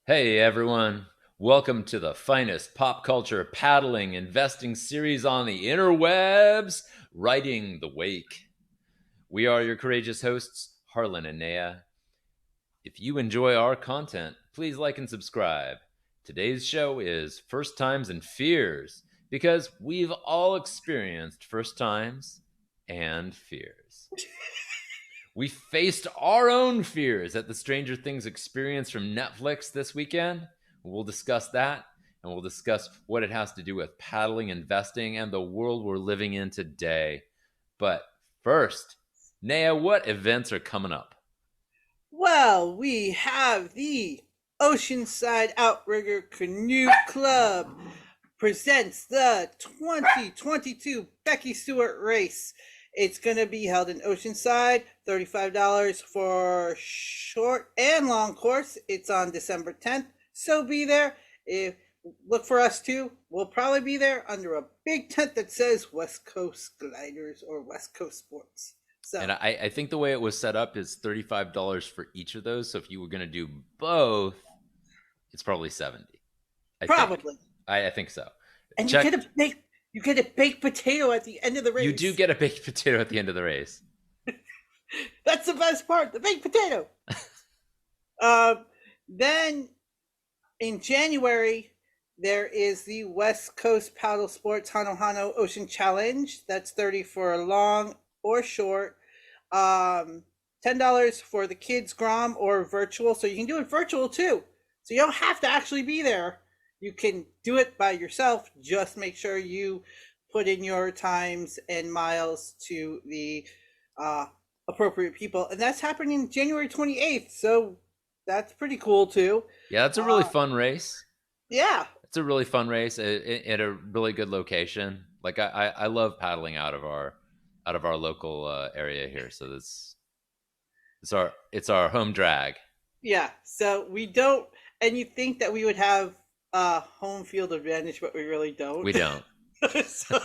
Hey everyone, welcome to the finest pop culture paddling investing series on the interwebs, Riding the Wake. We are your courageous hosts, Harlan and Naya. If you enjoy our content, please like and subscribe. Today's show is First Times and Fears, because we've all experienced first times and fears. We faced our own fears at the Stranger Things experience from Netflix this weekend. We'll discuss that, and we'll discuss what it has to do with paddling, investing, and the world we're living in today. But first, Naya, what events are coming up? Well, we have the Oceanside Outrigger Canoe Club presents the 2022 Becky Stuart Race. It's going to be held in Oceanside, $35 for short and long course. It's on December 10th, so be there. If Look for us too. We'll probably be there under a big tent that says West Coast Gliders or West Coast Sports. And So, I think the way it was set up is $35 for each of those. So if you were going to do both, it's probably 70. I think. probably. I think so. And Check. you get a baked potato at the end of the You do race. get a baked potato at the end of the race. That's the best part, the baked potato. Um, then in January there is the West Coast Paddle Sports Hanohano Ocean Challenge. That's 30 for long or short. $10 for the kids grom or virtual. So you can do it virtual too. So you don't have to actually be there. You can do it by yourself. Just make sure you put in your times and miles to the uh, appropriate people. And that's happening January 28th. So that's pretty cool too. Yeah, that's a really Uh, fun race. yeah. It's a really fun race at a really good location. Like I love paddling out of our local area here. So this it's our home drag. Yeah. So we don't, and you think that we would have home field advantage, but we really don't. We don't. So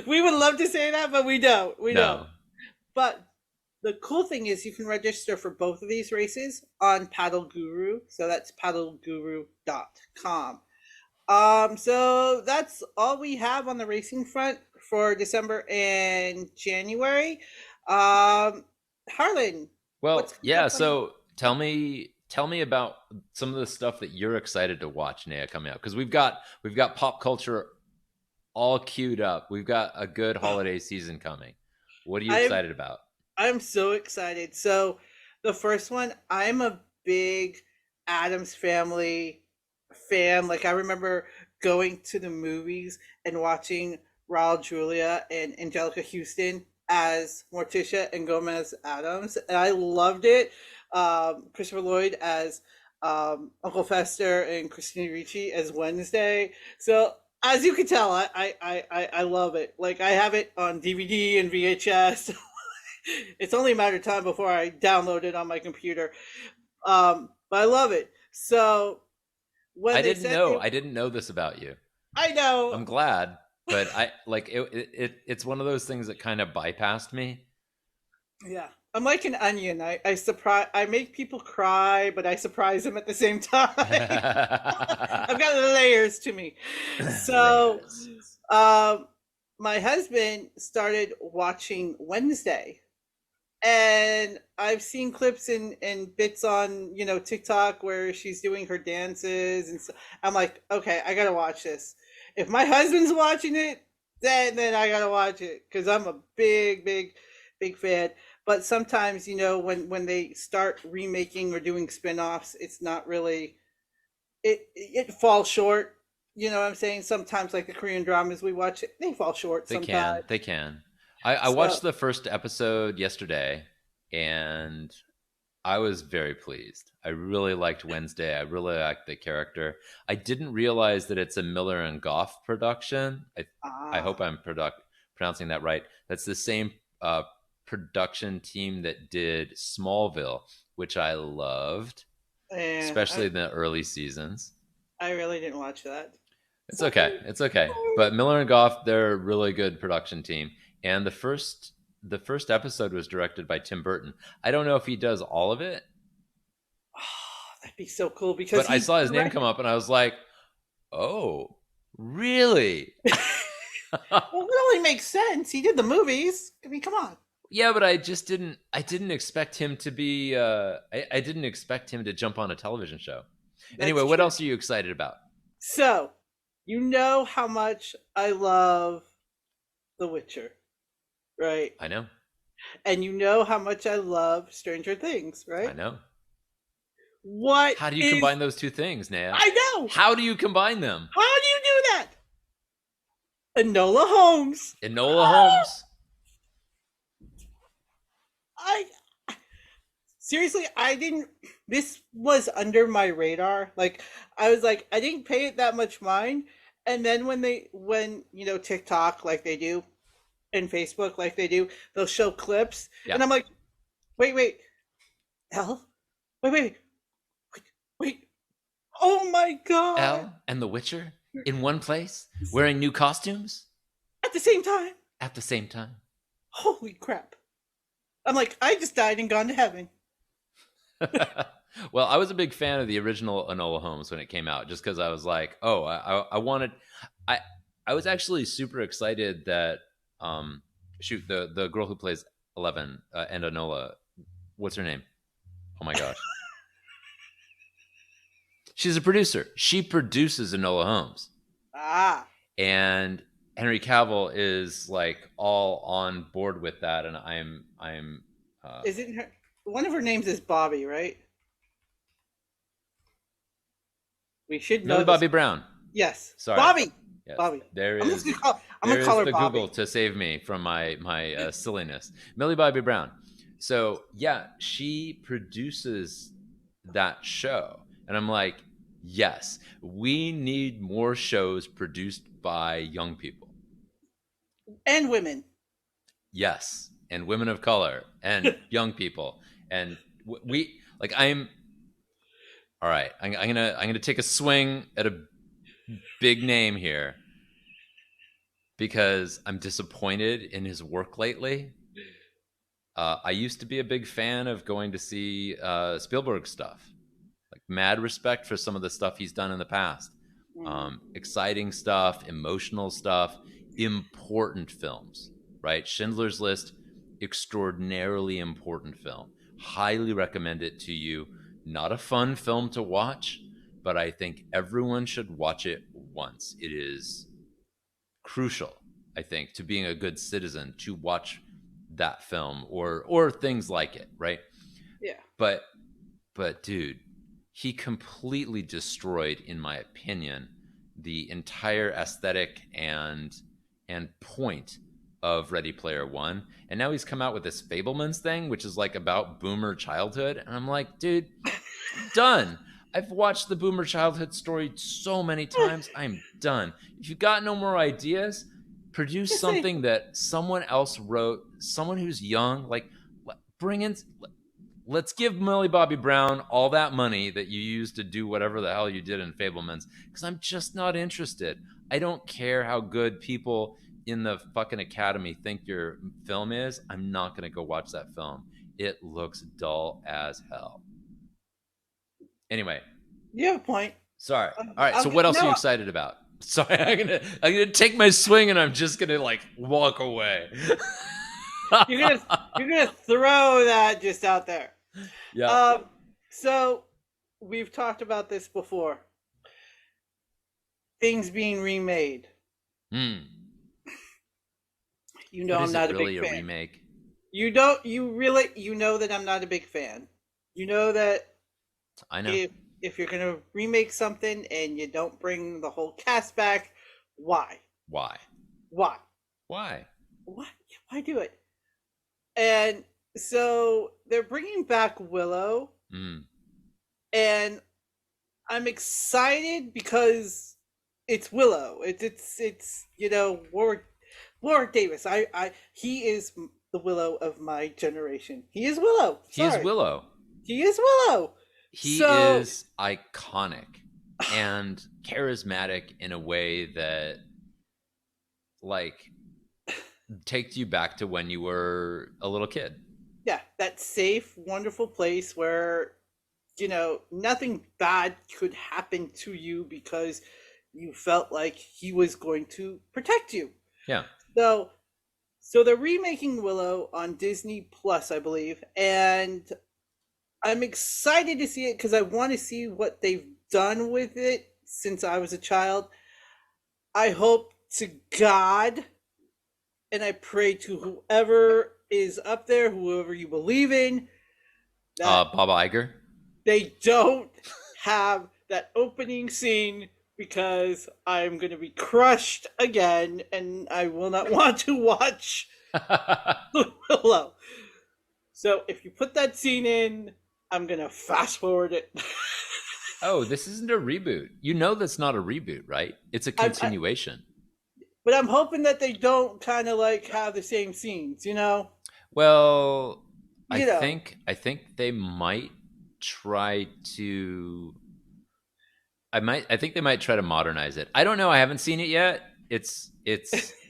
we would love to say that, but we don't. We don't. No. But the cool thing is you can register for both of these races on Paddle Guru. So that's paddleguru.com. So that's all we have on the racing front for December and January. Um, Harlan, what's Well, coming yeah. up on? So tell me about some of the stuff that you're excited to watch, Naya, coming out, because we've got pop culture all queued up. We've got a good holiday season coming. What are you I'm excited about? I'm so excited. So the first one, I'm a big Adams Family fan. Like I remember going to the movies and watching Raul Julia and Angelica Houston as Morticia and Gomez Adams, and I loved it. Christopher Lloyd as Uncle Fester and Christina Ricci as Wednesday. So as you can tell, I love it. Like I have it on DVD and VHS. It's only a matter of time before I download it on my computer. But I love it. So when they said they, I didn't know this about you. I know, I'm glad, but I like it's one of those things that kind of bypassed me. yeah, I'm like an onion. I surprise, I make people cry, but I surprise them at the same time. I've got layers to me. So, Layers. um, my husband started watching Wednesday, and I've seen clips and bits on TikTok where she's doing her dances, and so I'm like, okay, I gotta watch this. If my husband's watching it, then I gotta watch it because I'm a big fan. But sometimes when they start remaking or doing spin-offs, it's not really it falls short. You know what I'm saying? Sometimes like the Korean dramas we watch, they fall short They can. sometimes. They can. I So watched the first episode yesterday, and I was very pleased. I really liked Wednesday. I really liked the character. I didn't realize that it's a Miller and Goff production. I hope ah, pronouncing that right. That's the same production team that did Smallville, which I loved, yeah, especially in the early seasons. I really didn't watch that. It's okay. Sorry. It's okay. Sorry. But Miller and Goff, they're a really good production team. And the first episode was directed by Tim Burton. I don't know if he does all of it. That'd be so cool because But I he saw his name come directed. up and I was like, oh, really? Well, it only makes sense. He did the movies. I mean, come on. Yeah, but I didn't expect him to be I didn't expect him to jump on a television show. Anyway, That's what true. else are you excited about? So, you know how much I love The Witcher, right? I know. And you know how much I love Stranger Things, I right? know. What How do you is combine those two things, Naya? I know. How do you combine them? How do you do that? Enola Holmes. Enola Holmes. I seriously, I didn't. This was under my radar. Like, I was like, I didn't pay it that much mind. And then when TikTok like they do, and Facebook like they do, they'll show clips, Yeah. and I'm like, wait, hell, wait, wait. Oh my god! Elle and The Witcher in one place, wearing new costumes At the same time, at the same time. holy crap! I'm like, I just died and gone to heaven. Well, I was a big fan of the original Enola Holmes when it came out, just because I was like, oh, I wanted, I I was actually super excited that shoot the girl who plays 11 and Enola, what's her name? Oh my gosh, she's a producer. She produces Enola Holmes, Ah, and Henry Cavill is like all on board with that, and I'm isn't her? One of her names is Bobby, right? We should know Millie this. Bobby Brown. Yes, Sorry. Bobby. Yes, Bobby. there I'm just is gonna call. I'm there gonna call is her the Bobby. Google to save me from my silliness. Millie Bobby Brown. So yeah, she produces that show, and I'm like, yes, we need more shows produced by young people. And women. Yes, and women of color and young people, and we like. I'm all right. I'm gonna take a swing at a big name here because I'm disappointed in his work lately. I used to be a big fan of going to see Spielberg stuff. Like mad respect for some of the stuff he's done in the past. Mm. Exciting stuff, emotional stuff, important films, right? Schindler's List, extraordinarily important film. Highly recommend it to you. Not a fun film to watch, but I think everyone should watch it once. It is crucial, I think, to being a good citizen to watch that film or things like it, right? Yeah. But dude, he completely destroyed, in my opinion, the entire aesthetic and point of Ready Player One. And now he's come out with this Fablemans thing, which is like about boomer childhood. And I'm like, dude, I'm done. I've watched the boomer childhood story so many times. I'm done. If you got no more ideas, produce Just say something that someone else wrote, someone who's young, like bring in, let's give Millie Bobby Brown all that money that you used to do whatever the hell you did in Fablemans, because I'm just not interested. I don't care how good people in the fucking academy think your film is. I'm not going to go watch that film. It looks dull as hell. Anyway, you have a point. sorry. All right. I'll So get, what else are you no, excited about? Sorry, I'm gonna take my swing and I'm just gonna like walk away. you're gonna throw that just out there. Yeah. Um, so we've talked about this before. Things being remade. Hmm. You know But I'm is it not a really big a fan. remake? You don't. You know that I'm not a big fan. You know that I know. if you're gonna remake something and you don't bring the whole cast back, why? Why? Why? Why? Why? Why do it? And so they're bringing back Willow, Mm. and I'm excited because it's Willow. It's Warwick Davis. He is the Willow of my generation. He is Willow. He is Sorry, Willow. he is Willow. He So is iconic and charismatic in a way that like takes you back to when you were a little kid. yeah, that safe, wonderful place where nothing bad could happen to you because you felt like he was going to protect you. Yeah. So, so they're remaking Willow on Disney Plus, I believe, and I'm excited to see it because I want to see what they've done with it since I was a child. I hope to God and I pray to whoever is up there, whoever you believe in, that Bob Iger. they don't have that opening scene because I'm going to be crushed again and I will not want to watch Willow. So if you put that scene in, I'm going to fast forward it. Oh, this isn't a reboot. You know that's not a reboot, right? It's a I, continuation. but I'm hoping that they don't kind of like have the same scenes, Well, I You know. think I think they might try to I think they might try to modernize it. I don't know. I haven't seen it yet. It's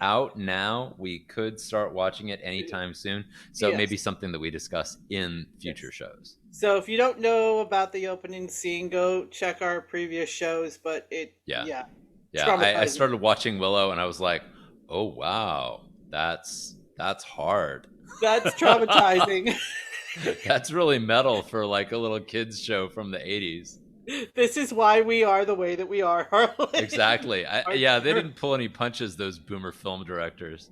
out now. We could start watching it anytime soon. So maybe Yes. something that we discuss in future Yes. shows. So if you don't know about the opening scene, go check our previous shows. But Yeah. yeah, Yeah. I traumatizing. started watching Willow and I was like, oh wow, that's hard. That's traumatizing. That's really metal for like a little kids show from the 80s. This is why we are the way that we are, Harlan. Exactly. Our- Yeah, they didn't pull any punches, those boomer film directors.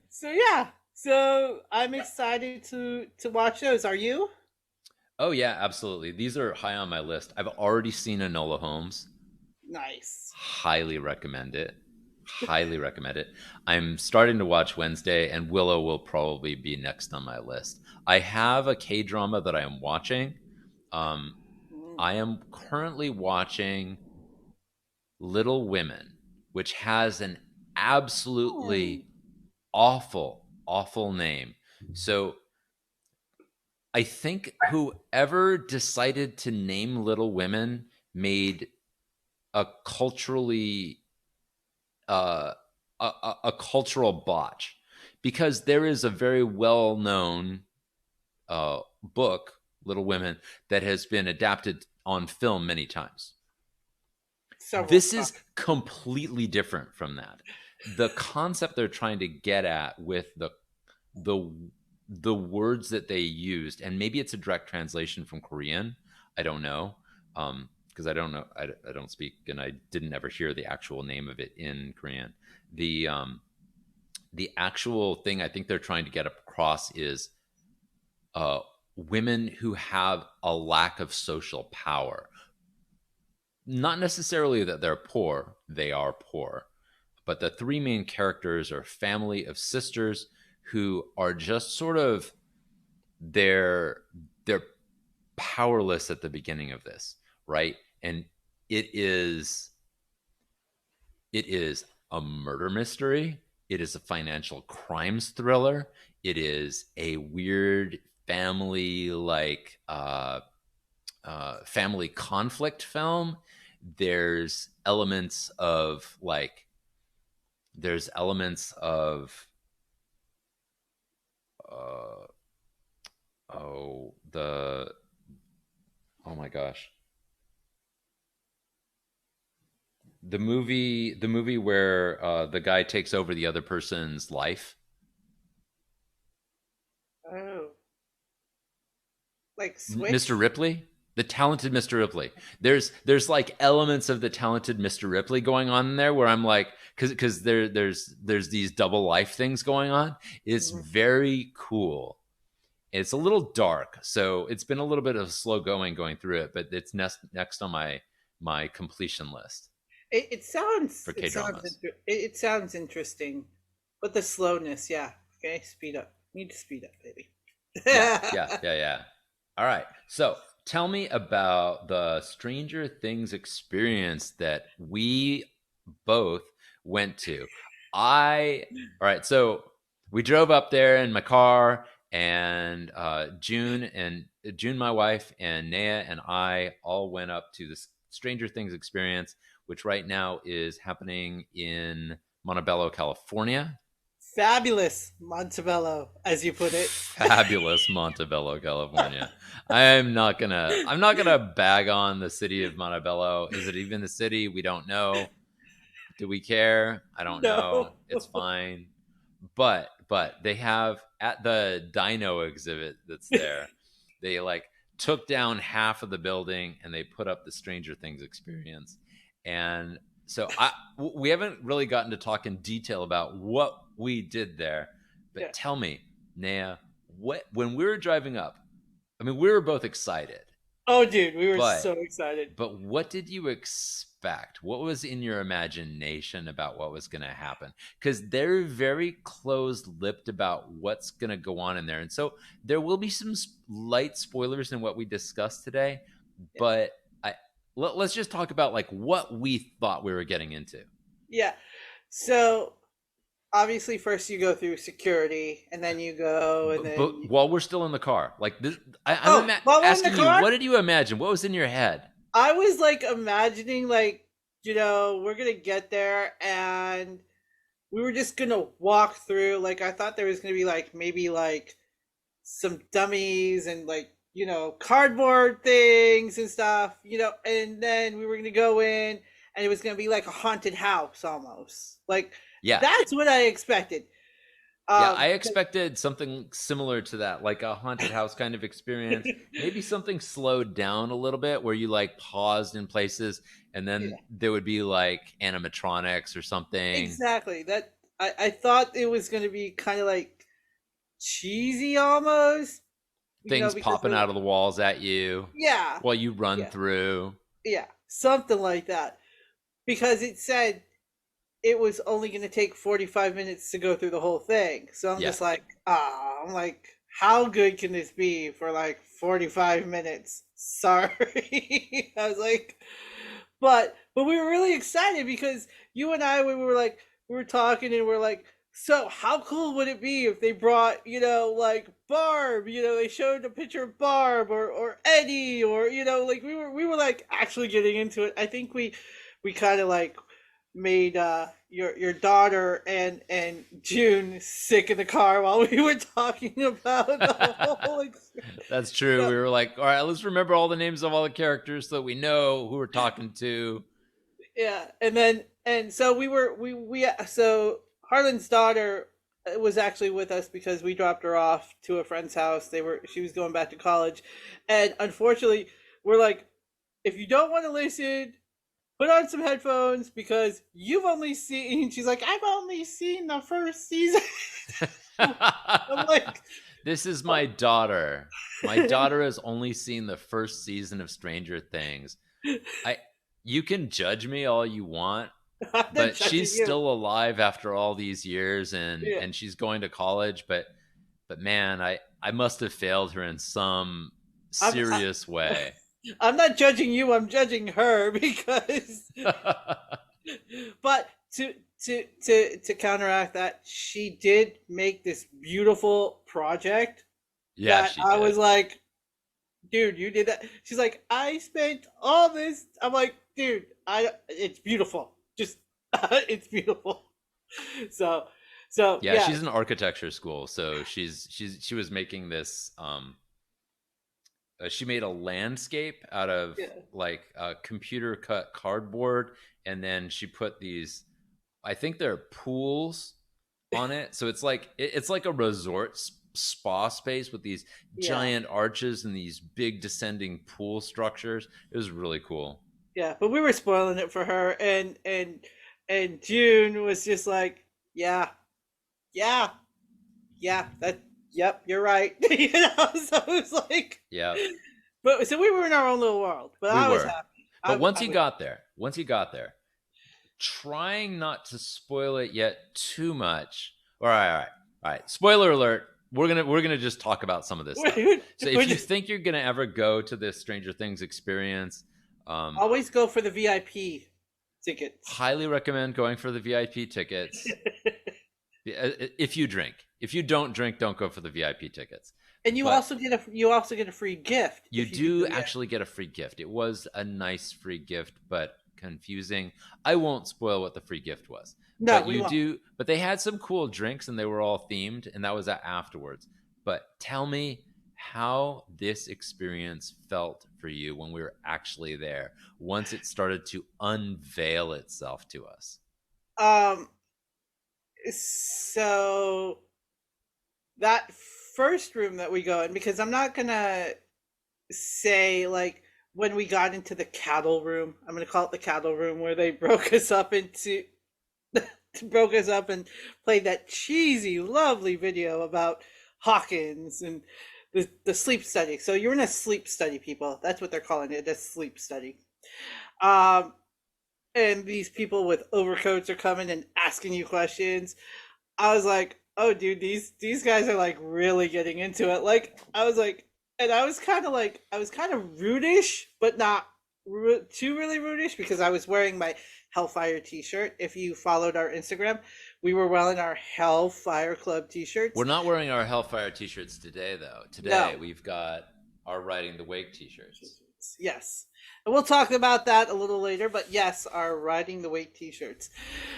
so yeah, so I'm excited to watch those. Are you? Oh yeah, absolutely. These are high on my list. I've already seen Enola Holmes. Nice. Highly recommend it. Highly recommend it. I'm starting to watch Wednesday, and Willow will probably be next on my list. I have a K drama that I am watching. Um, Mm. I am currently watching Little Women, which has an Hmm. absolutely awful, awful name. So I think whoever decided to name Little Women made a culturally a cultural botch because there is a very well known book, Little Women, that has been adapted on film many times. Several This times. is completely different from that. The concept they're trying to get at with the the words that they used, and maybe it's a direct translation from Korean. I don't know, because I don't know. I don't speak, and I didn't ever hear the actual name of it in Korean. The um, the actual thing I think they're trying to get across is uh, women who have a lack of social power. Not necessarily that they're poor; they are poor, but the three main characters are a family of sisters who are just sort of they're they're powerless at the beginning of this, right? And it is it is a murder mystery, it is a financial crimes thriller, it is a weird family family conflict film. There's elements of like there's elements of uh oh the oh my gosh, the movie where the guy takes over the other person's life. Oh, like Mr. Switch. Ripley, the talented Mr. Ripley. There's like elements of the talented Mr. Ripley going on in there where I'm like, because there's these double life things going on. It's Mhm. very cool. It's a little dark, so it's been a little bit of slow going through it, but it's next on my completion list It sounds for K dramas. it sounds interesting, but the slowness, yeah. Okay, speed up. Need to speed up, baby. Yeah, yeah, yeah, yeah. All right. So tell me about the Stranger Things experience that we both went to. All right. So we drove up there in my car, and June, my wife, and Naya and I all went up to this Stranger Things experience, which right now is happening in Montebello, California. fabulous Montebello, as you put it. Fabulous Montebello, California. I'm not gonna bag on the city of Montebello. Is it even the city? We don't know. Do we care? I don't No. know. It's fine. But they have at the dino exhibit that's there, they like took down half of the building and they put up the Stranger Things experience. And so we haven't really gotten to talk in detail about what we did there. Yeah. But tell me, Naya, what when we were driving up, I mean, we were both excited, Oh, dude, we were but so excited. what did you expect? What was in your imagination about what was going to happen? Because they're very closed-lipped about what's going to go on in there, and so there will be some light spoilers in what we discussed today. Yeah. But let's just talk about like what we thought we were getting into. Yeah. So obviously, first you go through security, and then you go, and then But while we're still in the car, like this, oh, while we're in the asking you, car, what did you imagine? What was in your head? I was like imagining, like, we're gonna get there, and we were just gonna walk through. Like, I thought there was gonna be like maybe like some dummies and like cardboard things and stuff, and then we were gonna go in, and it was gonna be like a haunted house almost. Like, Yeah. that's what I expected. Yeah, I expected something similar to that, like a haunted house kind of experience. Maybe something slowed down a little bit where you like paused in places and then Yeah, there would be like animatronics or something. exactly. That I thought it was going to be kind of like cheesy almost, Things because popping out of the walls at you yeah, while you run yeah, through. yeah, something like that. Because it said it was only going to take 45 minutes to go through the whole thing. So I'm Yeah. just like, I'm like, how good can this be for like 45 minutes? Sorry. I was like, but we were really excited because you and I, we were talking and we're like, so how cool would it be if they brought, like Barb, they showed a picture of Barb or Eddie, or like we were like actually getting into it. I think we kind of like made your daughter and June sick in the car while we were talking about the whole That's true. so, We were like, all right, let's remember all the names of all the characters so that we know who we're talking to. yeah. And so so Harlan's daughter was actually with us because we dropped her off to a friend's house. She was going back to college, and unfortunately we're like, if you don't want to listen, put on some headphones because you've only seen. She's like, I've only seen the first season. I'm like, This is my daughter. My daughter has only seen the first season of Stranger Things. I You can judge me all you want, I'm not but judging she's you. still alive after all these years and Yeah. she's going to college, but man, I must have failed her in some I'm, serious way. I'm not judging you. I'm judging her because, but to counteract that, she did make this beautiful project Yeah, that she I did. was like, dude, you did that. She's like, I spent all this. I'm like, dude, it's beautiful. Just, it's beautiful. So, Yeah, yeah, she's in architecture school, so she was making this she made a landscape out of yeah, like computer cut cardboard, and then she put these, I think they're pools on it, so it's like a resort spa space with these yeah, giant arches and these big descending pool structures. It was really cool. yeah. But we were spoiling it for her, and June was just like, yeah, yeah, yeah. Yep, you're right. So it was like, Yeah, but so we were in our own little world. But we I was were. happy. But I was. once you got there, trying not to spoil it yet too much. All right. Spoiler alert. We're gonna just talk about some of this stuff. So We're if you just think you're gonna ever go to this Stranger Things experience, always go for the VIP tickets. highly recommend going for the VIP tickets. If you drink, if you don't drink, don't go for the VIP tickets. And But you also get a free gift you if you do do the VIP. actually get a free gift. It was a nice free gift, but confusing. I won't spoil what the free gift was, No, but we you won't. do. But they had some cool drinks, and they were all themed, and that was afterwards. But tell me how this experience felt for you when we were actually there. Once it started to unveil itself to us. Um, so that first room that we go in, because I'm not gonna say like when we got into the cattle room, I'm gonna call it the cattle room, where they broke us up into broke us up and played that cheesy, lovely video about Hawkins and the sleep study. So you're in a sleep study, people. That's what they're calling it, a sleep study. Um, and these people with overcoats are coming and asking you questions. I was like, oh, dude, these guys are like really getting into it. Like, I was like, and I was kind of like, I was kind of rudish, but not too really rudish, because I was wearing my Hellfire T-shirt. If you followed our Instagram, we were wearing our Hellfire Club We're T-shirts. not wearing our Hellfire t-shirts today, though. Today No, we've got our Riding the Wake t-shirts. yes, and we'll talk about that a little later. But yes, our Riding the Wake T-shirts.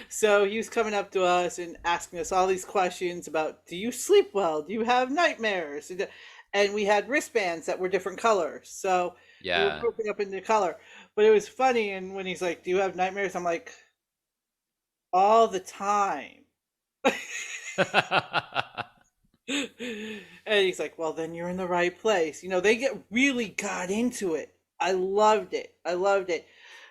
So he was coming up to us and asking us all these questions about, do you sleep well? Do you have nightmares? And we had wristbands that were different colors. So we were Yeah. broken up into color. But it was funny. And when he's like, do you have nightmares? I'm like, all the time. And he's like, well, then you're in the right place. They really got into it. I loved it. I loved it.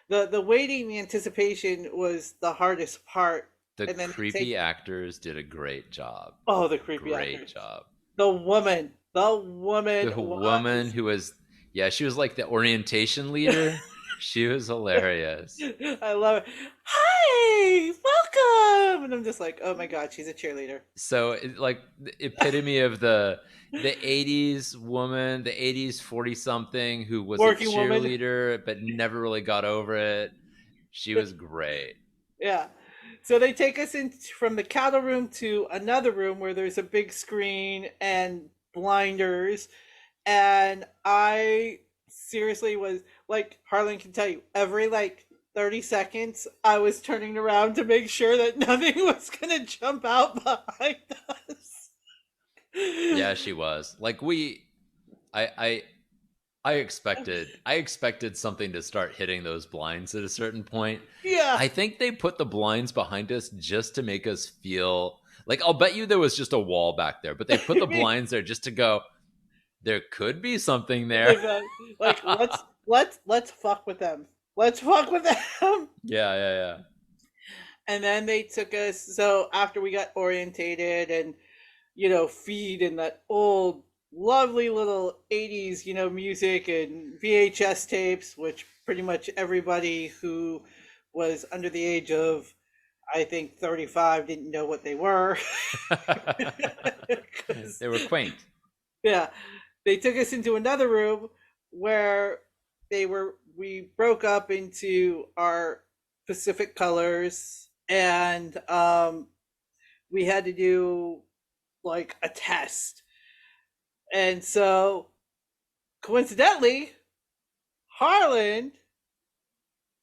The waiting, the anticipation was the hardest part. The And then they creepy take, actors did a great job. oh, the creepy Great actors. job. The woman The woman was. who was, yeah, she was like the orientation leader. She was hilarious. I love it. Hi, welcome. And I'm just like, oh my god, she's a cheerleader. So like the epitome of the 80s woman, the 80s 40 something who was a Working woman. cheerleader but never really got over it. She was great. Yeah. So they take us in from the cattle room to another room where there's a big screen and blinders. And I seriously was like, Harlan can tell you, every like 30 seconds, I was turning around to make sure that nothing was going to jump out behind us. Yeah, she was. Like I I I expected something to start hitting those blinds at a certain point. Yeah. I think they put the blinds behind us just to make us feel like, I'll bet you there was just a wall back there, but they put the blinds there just to go, there could be something there. Like, let's fuck with them. Let's fuck with them. Yeah, yeah, yeah. And then they took us, so after we got orientated and feed in that old lovely little 80s music and VHS tapes, which pretty much everybody who was under the age of, I think, 35 didn't know what they were. 'Cause, They were quaint. yeah, they took us into another room where we broke up into our Pacific colors, and we had to do like a test. And so coincidentally, Harlan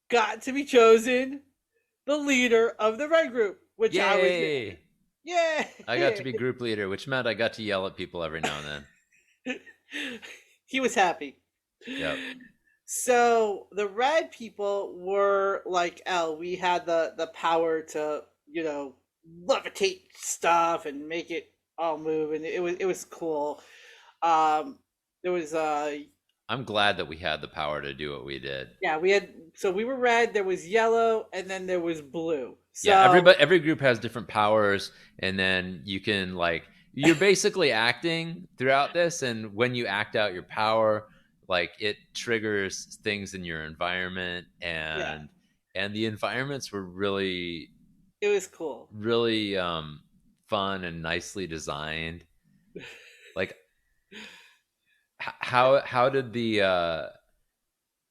got to be chosen the leader of the red group, which I was. Yay! Yeah. I got to be group leader, which meant I got to yell at people every now and then. He was happy. Yep. So the red people were like L. We had the power to, levitate stuff and make it all move, and it was cool. Um, there was I'm glad that we had the power to do what we did. yeah, we were red. There was yellow, and then there was blue. Yeah, So every group has different powers, and then you can you're basically acting throughout this, and when you act out your power, like it triggers things in your environment, yeah, and the environments were really it was cool. really fun and nicely designed. Like how did the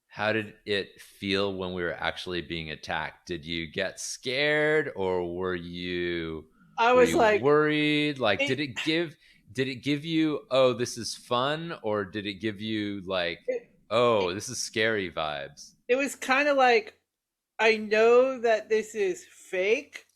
how did it feel when we were actually being attacked? Did you get scared, or I were was you like, worried? Like, it, did it give you, oh, this is fun, or did it give you like, it, oh, this is scary vibes? it was kind of like I know that this is fake,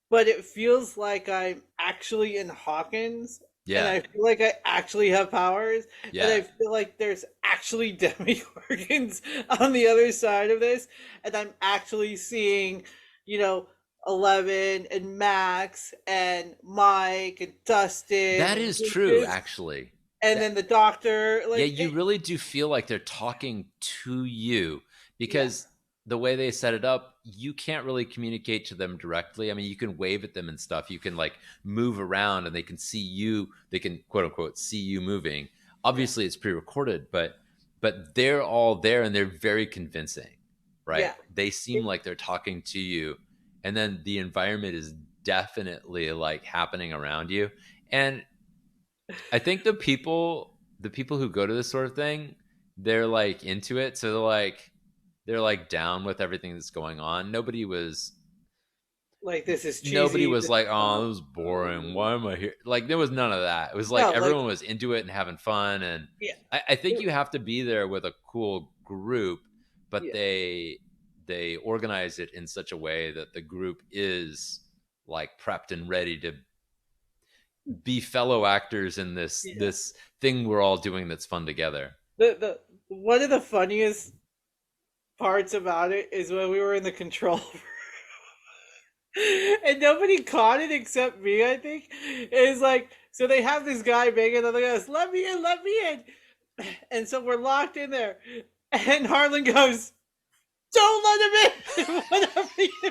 but it feels like I'm actually in Hawkins, and Yeah, I feel like I actually have powers, and yeah. I feel like there's actually demi-organs on the other side of this, and I'm actually seeing, you know, 11 and Max and Mike and Dustin That and is true, Lucas, actually. and That then the doctor. Yeah, Like, you really do feel like they're talking to you yeah, because the way they set it up, you can't really communicate to them directly. I mean, you can wave at them and stuff. You can like move around and they can see you. They can quote unquote see you moving. yeah, Obviously, it's pre-recorded, but they're all there and they're very convincing, right? yeah. They seem like they're talking to you, and then the environment is definitely like happening around you. And I think the people who go to this sort of thing, they're like into it. So they're like down with everything that's going on. Like, this is Nobody cheesy. was This like, is "Oh, dumb. this is boring. Why am I here?" Like there was none of that. It was like No, like, everyone was into it and having fun. And yeah, I think it- you have to be there with a cool group, but yeah. they organize it in such a way that the group is like prepped and ready to be fellow actors in this Yeah. this thing we're all doing that's fun together. The one of the funniest parts about it is when we were in the control room and nobody caught it except me, I think. It's like, so they have this guy begging other guys, let me in, let me in. And so we're locked in there. And Harlan goes, don't let him in. Whatever you do.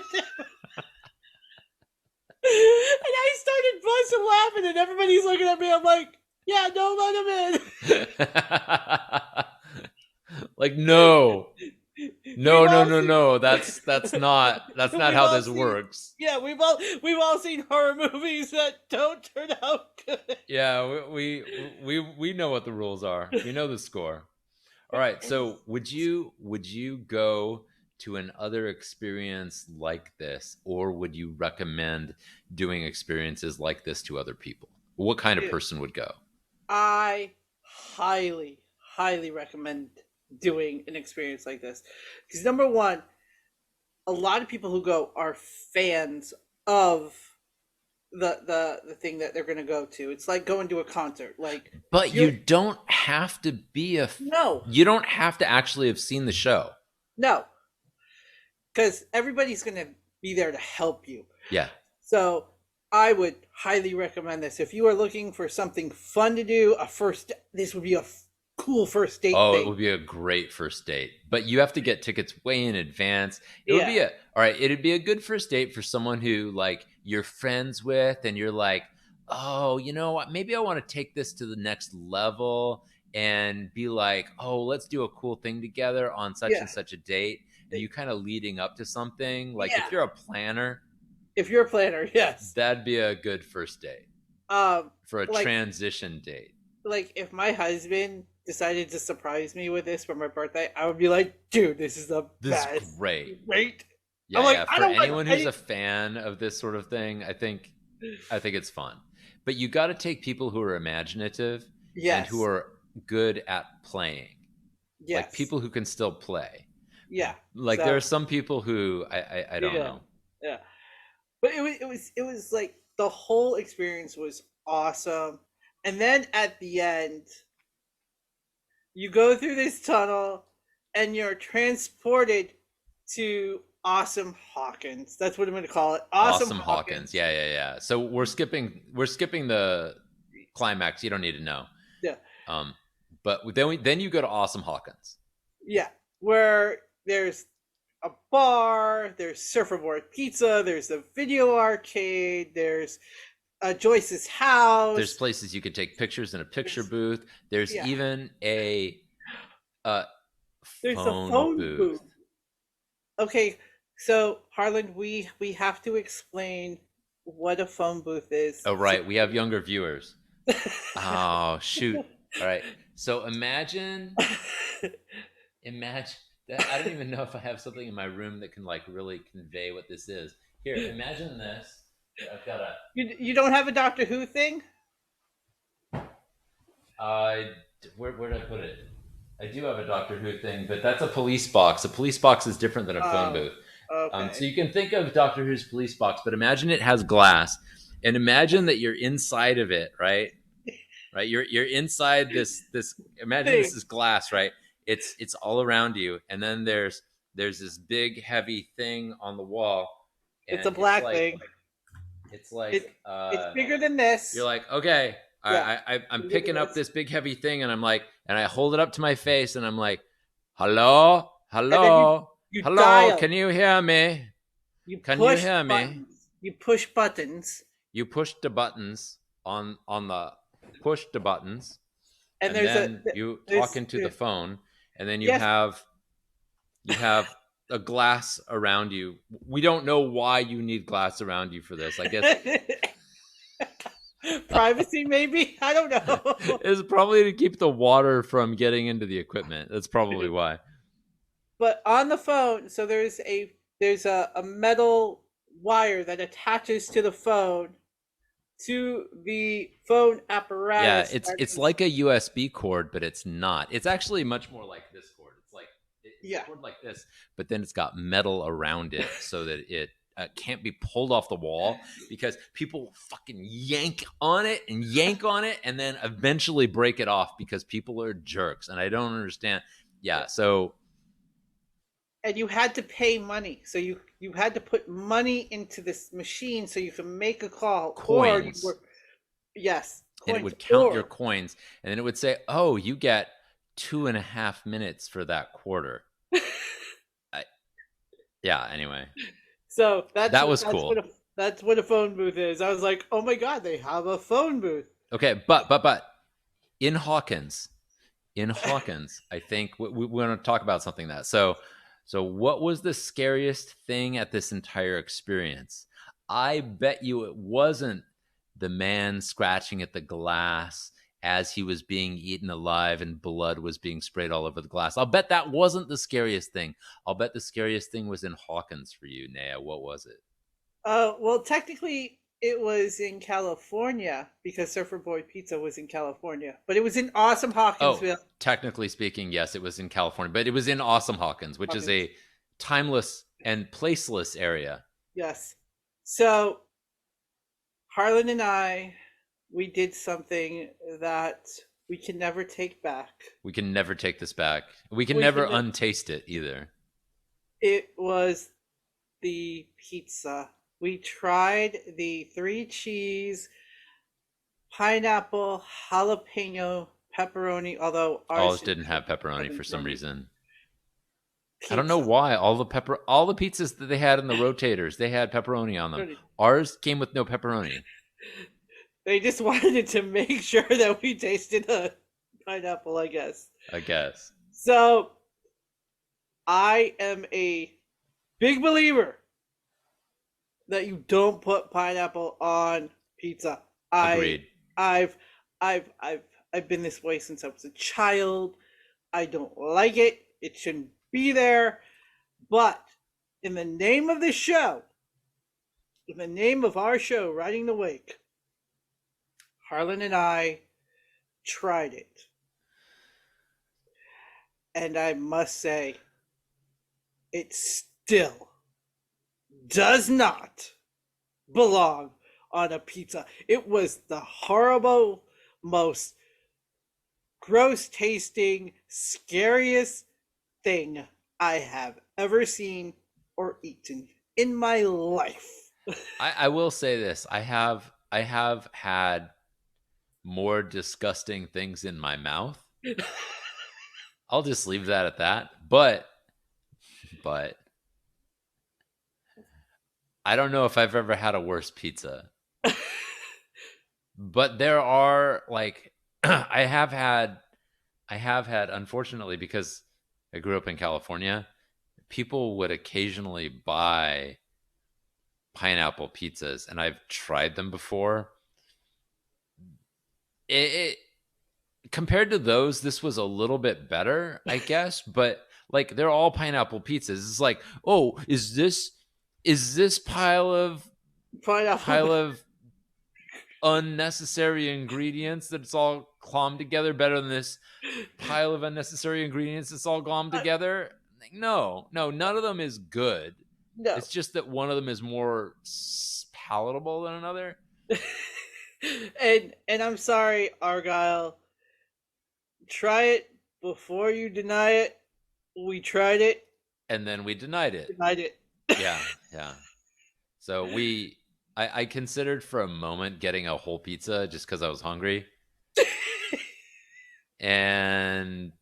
And I started busting laughing, and everybody's looking at me. I'm like, yeah, don't let him Like no, in. no, no, no, no. That's not We've how all this seen, works. yeah, we've all seen horror movies that don't turn out good. Yeah, we know what the rules are. We know the score. All right. So would you go to another experience like this, or would you recommend doing experiences like this to other people? What kind of Dude, person would go? I highly, highly recommend doing an experience like this because number one, a lot of people who go are fans of the thing that they're going to go to. It's like going to a concert. Like, But you you're don't have to be no, you don't have to actually have seen the show. no, because everybody's going to be there to help you. Yeah. So I would highly recommend this. If you are looking for something fun to do, this would be a cool first date Oh, it thing. would be a great first date. But you have to get tickets way in advance. It would Yeah, be a all right, it'd be a good first date for someone who like you're friends with and you're like, "Oh, you know what? Maybe I want to take this to the next level and be like, "Oh, let's do a cool thing together on such yeah, and such a date." And you kind of leading up to something. Like if yeah. you're a planner, If you're a planner, yes. that'd be a good first date Um, for a like transition date. if my husband decided to surprise me with this for my birthday, I would be like, dude, this is the This is best. great. Wait. I'm Yeah, like, yeah. I For don't want anyone who's any. a fan of this sort of thing, I think it's fun. But you got to take people who are imaginative and who Yes. are good at playing. Like Yes. people who can still play. Yeah. Like there are So some people who I don't yeah. know. Yeah. But it was like the whole experience was awesome. And then at the end, you go through this tunnel and you're transported to Awesome Hawkins. That's what I'm going to call it. Awesome Awesome Hawkins. Hawkins. Yeah, yeah, yeah. So we're skipping the climax. You don't need to know. Yeah. Um but then you go to Awesome Hawkins. Yeah. Where there's a bar, there's surfboard pizza, there's a video arcade, there's Joyce's There's house. places you can take pictures in a picture There's, booth. There's yeah, even a uh, there's a phone phone booth. booth. Okay, so Harlan, we have to explain what a phone booth is. Oh, So, right. We have younger viewers. Oh, shoot. All right. So imagine that. I don't even know if I have something in my room that can like really convey what this is. Here, imagine this. I've got you don't have a Doctor Who thing? uh, where did I put it? I do have a Doctor Who thing, but that's a police box. A police box is different than a phone Oh, booth. So okay. you can think of Doctor Who's police box, but imagine it has glass, and imagine that you're inside of it, right? Right, you're inside this. Imagine this Thing. is glass, right? It's all around you, and then there's this big heavy thing on the wall, It's a and black thing. it's like It's bigger than you're this. like, okay, Yeah, I'm bigger than picking up this. this big heavy thing, and I'm like, and I hold it up to my face, and I'm like, hello, And then hello, you hello, dial. can you hear me? You Can you push hear me? buttons. You push buttons, You push the buttons on the push the buttons, and and then you talk into the there's phone, and then yes. you have a glass around you. We don't know why you need glass around you for this. I guess Privacy, maybe. I don't know. it's probably to keep the water from getting into the equipment. That's probably why. But on the phone, so there's a metal wire that attaches to the phone to the phone Yeah, apparatus. it's like a USB cord, but it's not. It's actually much more like this cord. It's like it's a Yeah. cord like this, but then it's got metal around it so that it can't be pulled off the wall because people fucking yank on it and yank on it and then eventually break it off because people are jerks and I don't understand. Yeah, so And you had to pay money, so you had to put money into this machine so you can make a call, or you coins, were yes, and it coins, would count your or coins, and then it would say, "Oh, you get 2.5 minutes for that quarter." I, yeah. Anyway, so that was cool. that's what a phone booth is. I was like, oh my god, they have a phone booth. Okay, but in Hawkins, I think we want to talk about something that. So what was the scariest thing at this entire experience? I bet you it wasn't the man scratching at the glass as he was being eaten alive and blood was being sprayed all over the glass. I'll bet that wasn't the scariest thing. I'll bet the scariest thing was in Hawkins for you, Naya. What was it? Well, technically, it was in California because Surfer Boy Pizza was in California, but it was in awesome Oh, Hawkinsville. technically speaking, yes, it was in California, but it was in Awesome Hawkins, which is Hawkins, a timeless and placeless area. yes. So Harlan and I, we did something that we can never take back. We can never take this back. We can We never can. untaste it either. It was the pizza. We tried the three cheese, pineapple, jalapeno, pepperoni. Although ours Ours didn't didn't have have pepperoni for some pepperoni reason. I don't know pizza. why. All the pizzas that they had in the rotators, they had pepperoni on them. Ours came with no pepperoni. They just wanted to make sure that we tasted a pineapple, I guess. I guess. So I am a big believer that you don't put pineapple on pizza. I Agreed. I've I've been this way since I was a child. I don't like it. It shouldn't be there. But in the name of the show, in the name of our show, Riding the Wake, Harlan and I tried it. And I must say, it still does not belong on a pizza. It was the horrible, most gross tasting, scariest thing I have ever seen or eaten in my life. I will say this. I have had more disgusting things in my mouth. I'll just leave that at that. But I don't know if I've ever had a worse pizza. But there are like I have had unfortunately because I grew up in California, people would occasionally buy pineapple pizzas and I've tried them before. It compared to those, this was a little bit better, I guess, but like they're all pineapple pizzas. It's like, "Oh, is this Pineapple. pile of unnecessary ingredients that's all glom together better than this pile of unnecessary ingredients that's all glommed I, together? No, none of them is good. no. It's just that one of them is more palatable than another. And I'm sorry, Argyle. Try it before you deny it. We tried it, And then we denied it. denied it. Yeah, yeah. So I considered for a moment getting a whole pizza just because I was hungry. And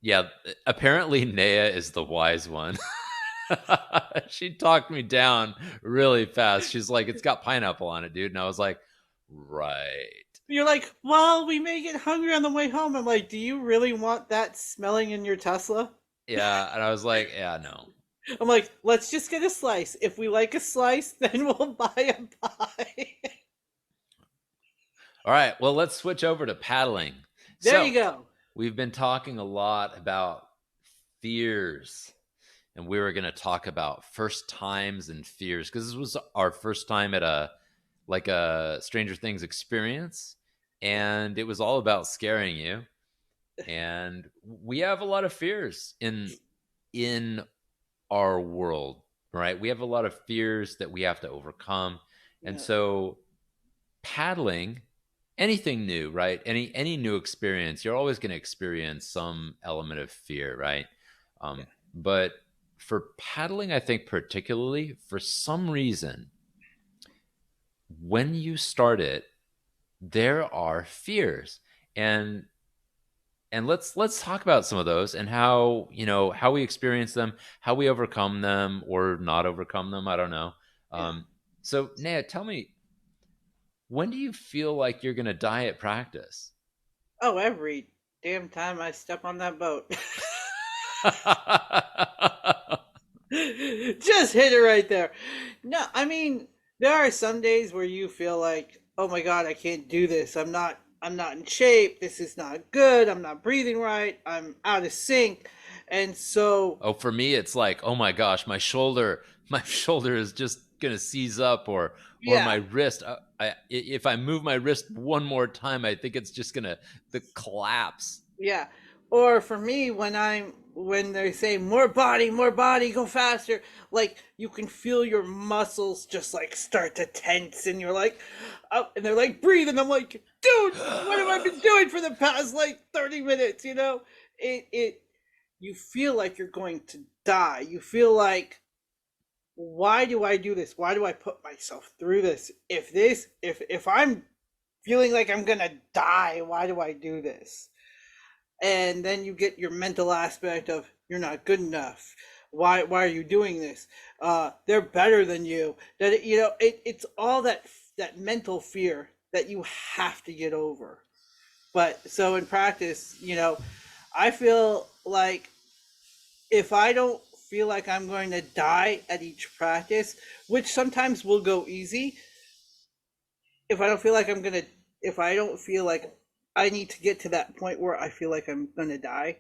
yeah, apparently Naya is the wise one. She talked me down really fast. She's like, it's got pineapple on it, dude. And I was like, right. You're like, well, we may get hungry on the way home. I'm like, do you really want that smelling in your Tesla? Yeah. And I was like, yeah, no. I'm like, let's just get a slice. If we like a slice, then we'll buy a pie. All right. Well, let's switch over to paddling. There you go. We've been talking a lot about fears, and we were going to talk about first times and fears because this was our first time at a Stranger Things experience, and it was all about scaring you. And we have a lot of fears in our world, right? We have a lot of fears that we have to overcome, and Yeah. so paddling, anything new, right? Any new experience, you're always going to experience some element of fear, right? Yeah. But for paddling, I think particularly for some reason, when you start it, there are fears, and let's talk about some of those and how we experience them, how we overcome them or not overcome them. I don't know. Yeah. So Naya, tell me, when do you feel like you're going to die at practice? Oh, every damn time I step on that boat. Just hit it right there. No, I mean, there are some days where you feel like, oh my god, I can't do this. I'm not in shape. This is not good. I'm not breathing right. I'm out of sync. And so, Oh, for me, it's like, oh my gosh, my shoulder is just gonna seize up, or my yeah, wrist. If I move my wrist one more time, I think it's just gonna the collapse. yeah. Or for me, when they say more body, go faster, like you can feel your muscles just like start to tense, and you're like, oh, and they're like breathe, and I'm like, dude, what have I been doing for the past like 30 minutes? It you feel like you're going to die. You feel like, why do I do this? Why do I put myself through this? If I'm feeling like I'm gonna die, why do I do this? And then you get your mental aspect of you're not good enough. Why are you doing this? They're better than you. It's all that mental fear that you have to get over. But so in practice, I feel like if I don't feel like I'm going to die at each practice, which sometimes will go easy, if I don't feel like I'm gonna, if I don't feel like I need to get to that point where I feel like I'm gonna die,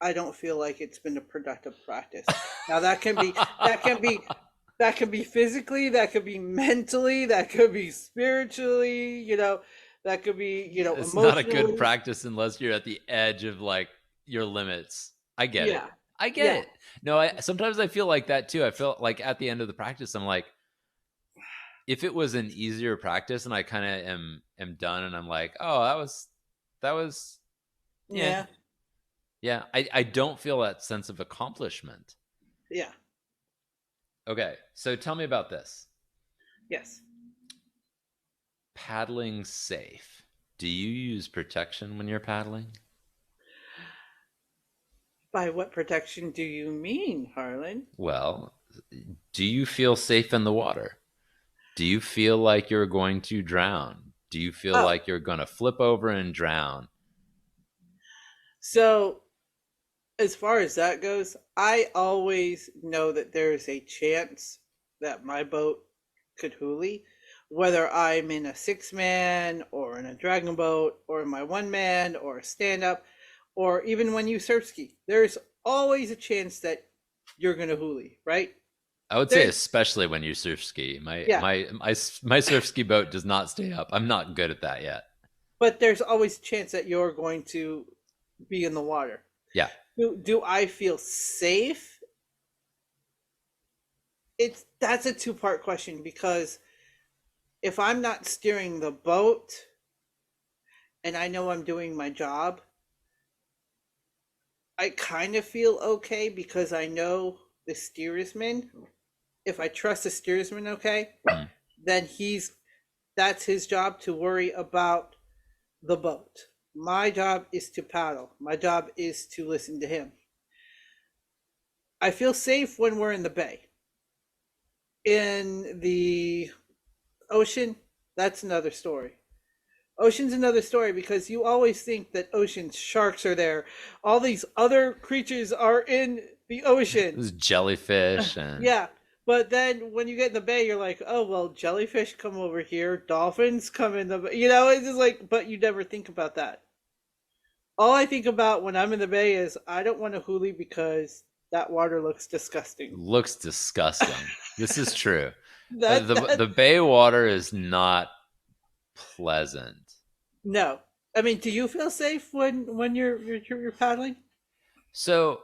I don't feel like it's been a productive practice. Now that can be physically, that could be mentally, that could be spiritually, that could be, It's not a good emotionally. practice unless you're at the edge of like your limits. I get it. Yeah, I get yeah, it. No, I sometimes I feel like that too. I feel like at the end of the practice, I'm like, if it was an easier practice and I kind of am done and I'm like, oh, that was yeah. yeah, Yeah, I don't feel that sense of accomplishment. yeah, Okay, so tell me about this. yes. Paddling safe. Do you use protection when you're paddling? By what protection do you mean, Harlan? Well, do you feel safe in the water? Do you feel like you're going to drown? Do you feel Oh, like you're going to flip over and drown? so as far as that goes, I always know that there is a chance that my boat could hoolie, whether I'm in a 6 man or in a dragon boat or in my 1 man or a stand up, or even when you surf ski. There's always a chance that you're going to hoolie, right? I would say There's, especially when you surf ski. My yeah, my my my surf ski boat does not stay up. I'm not good at that yet. but there's always a chance that you're going to be in the water. Yeah. Do I feel safe? That's a two-part question, because if I'm not steering the boat and I know I'm doing my job, I kind of feel okay because I know the steersman. If I trust the steersman, okay, Mm. then that's his job to worry about the boat. My job is to paddle. My job is to listen to him. I feel safe when we're in the bay. In the ocean, that's another story. Ocean's another story, because you always think that ocean sharks are there. All these other creatures are in the ocean. There's jellyfish and Yeah. But then when you get in the bay, you're like, oh, well, jellyfish come over here, dolphins come in the bay. It's just like, but you never think about that. All I think about when I'm in the bay is I don't want a huli because that water looks disgusting. looks disgusting. This is true. That, The bay water is not pleasant. no. I mean, do you feel safe when you're paddling? So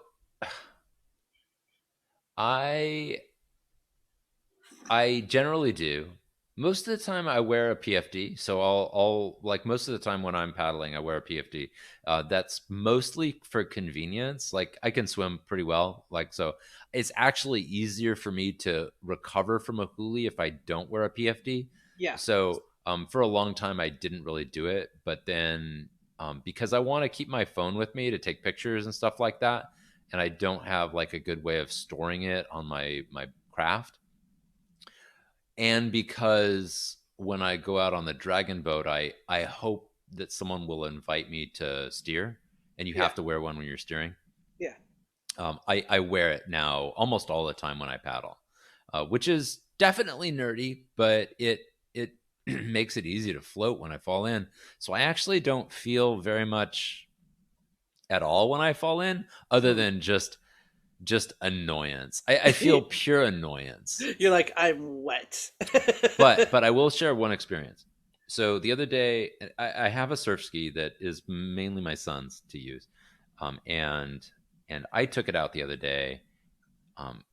I I generally do. Most of the time, I wear a PFD. So I'll like most of the time when I'm paddling, I wear a PFD. That's mostly for convenience. Like I can swim pretty well. Like so, it's actually easier for me to recover from a huli if I don't wear a PFD. Yeah. So for a long time, I didn't really do it. But then because I want to keep my phone with me to take pictures and stuff like that, and I don't have like a good way of storing it on my craft, and because when I go out on the dragon boat, I hope that someone will invite me to steer, and you Yeah. have to wear one when you're steering. Yeah. I wear it now almost all the time when I paddle, which is definitely nerdy, but it makes it easy to float when I fall in. So I actually don't feel very much at all when I fall in, other Hmm. than just annoyance. I feel pure annoyance. You're like, I'm wet. But I will share one experience. So the other day, I have a surf ski that is mainly my son's to use, and I took it out the other day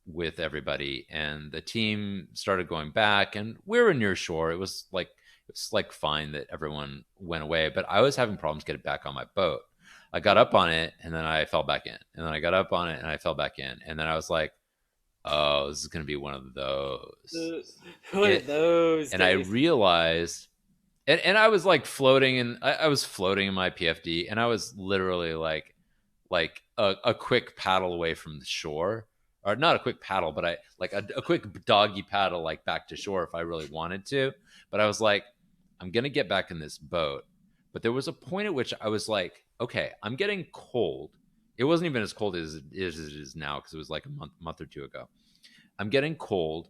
with everybody, and the team started going back, and we were near shore. It's like fine that everyone went away, but I was having problems getting back on my boat. I got up on it, and then I fell back in, and then I got up on it, and I fell back in, and then I was like, oh, this is going to be one of those. One of those And I days. realized, and I was like floating, and I was floating in my PFD, and I was literally like a quick paddle away from the shore, or not a quick paddle, but I like a quick doggy paddle like back to shore if I really wanted to. But I was like, I'm gonna get back in this boat. But there was a point at which I was like, okay, I'm getting cold. It wasn't even as cold as it is now, because it was like a month or two ago. I'm getting cold.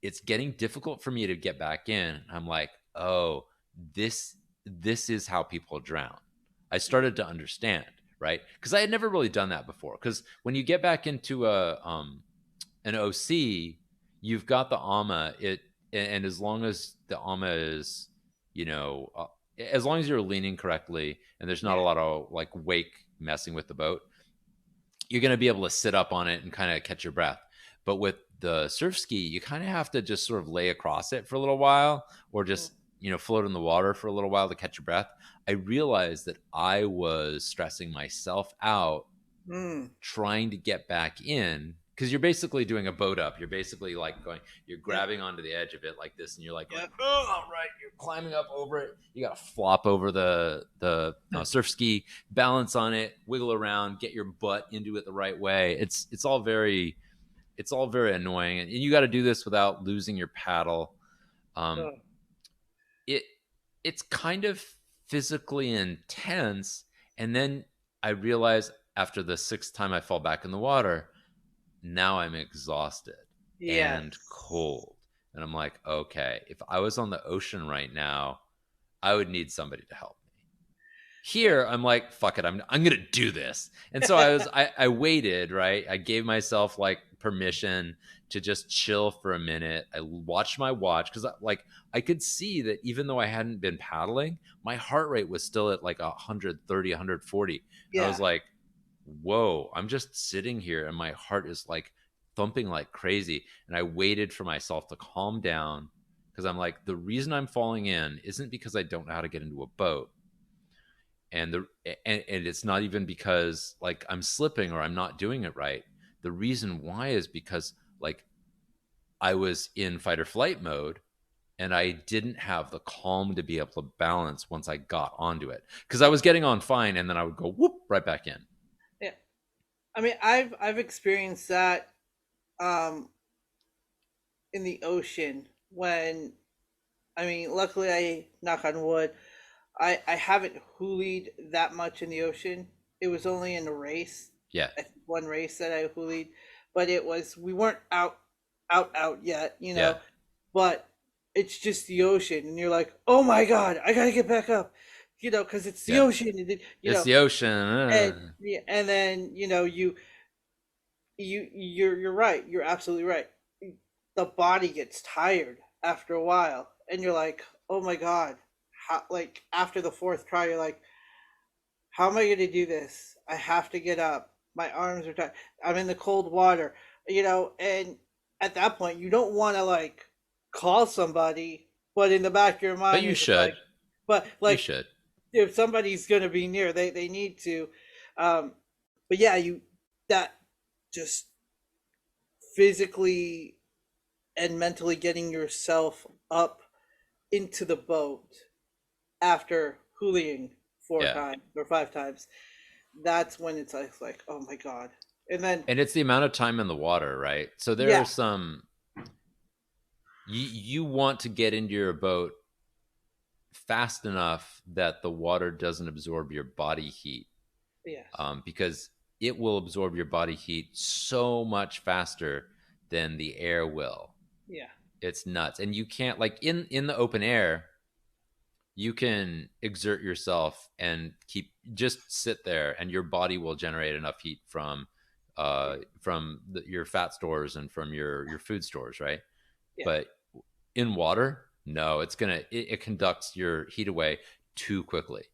It's getting difficult for me to get back in. I'm like, oh, this is how people drown. I started to understand, right? Because I had never really done that before. Because when you get back into an OC, you've got the AMA. And as long as the AMA is, as long as you're leaning correctly and there's not a Yeah. lot of like wake messing with the boat, you're going to be able to sit up on it and kind of catch your breath. But with the surf ski, you kind of have to just sort of lay across it for a little while, or just, float in the water for a little while to catch your breath. I realized that I was stressing myself out Mm. trying to get back in, because you're basically doing a boat up. You're basically like you're Yeah. grabbing onto the edge of it like this, and you're like, Yeah. oh, all right, you're climbing up over it. You got to flop over the surf ski, balance on it, wiggle around, get your butt into it the right way. It's all very annoying, and you got to do this without losing your paddle. Um, Oh. it it's kind of physically intense, and then I realize after the sixth time I fall back in the water, now I'm exhausted and Yes. cold, and I'm like, okay, if I was on the ocean right now, I would need somebody to help me. Here, I'm like, fuck it, I'm gonna do this. And so I waited, right? I gave myself like permission to just chill for a minute. I watched my watch because I could see that even though I hadn't been paddling, my heart rate was still at like 130, 140. And I was Yeah. like, whoa, I'm just sitting here and my heart is like thumping like crazy. And I waited for myself to calm down because I'm like, the reason I'm falling in isn't because I don't know how to get into a boat. And it's not even because like I'm slipping or I'm not doing it right. The reason why is because like I was in fight or flight mode and I didn't have the calm to be able to balance once I got onto it. Because I was getting on fine and then I would go whoop right back in. Yeah. I mean, I've experienced that um in the ocean when, I mean, luckily, I knock on wood, I haven't hoolied that much in the ocean. It was only in a race, Yeah. I think one race that I hoolied, but it was, we weren't out yet, you Yeah. know. But it's just the ocean, and you're like, oh my god, I gotta get back up, you know, because it's the Yeah. ocean, and you It's know, the ocean. and yeah, and then you know you're right, you're absolutely right. The body gets tired after a while, and you're like, oh my god, how, like after the fourth try, you're like, how am I going to do this? I have to get up. My arms are tired. I'm in the cold water, you know, and at that point, you don't want to like call somebody, but in the back of your But mind, you you're just like, should. but You like should. if somebody's going to be near, they need to. Um, but yeah, you, that just physically and mentally getting yourself up into the boat after hooling four Yeah. times or five times, that's when it's like, oh my god. And then And it's the amount of time in the water, right? So there are yeah, some you want to get into your boat fast enough that the water doesn't absorb your body heat, yes, because it will absorb your body heat so much faster than the air will. yeah, It's nuts, and you can't like in the open air. You can exert yourself and keep just sit there, and your body will generate enough heat from your fat stores and from your food stores, right? yeah. But in water, no, it conducts your heat away too quickly.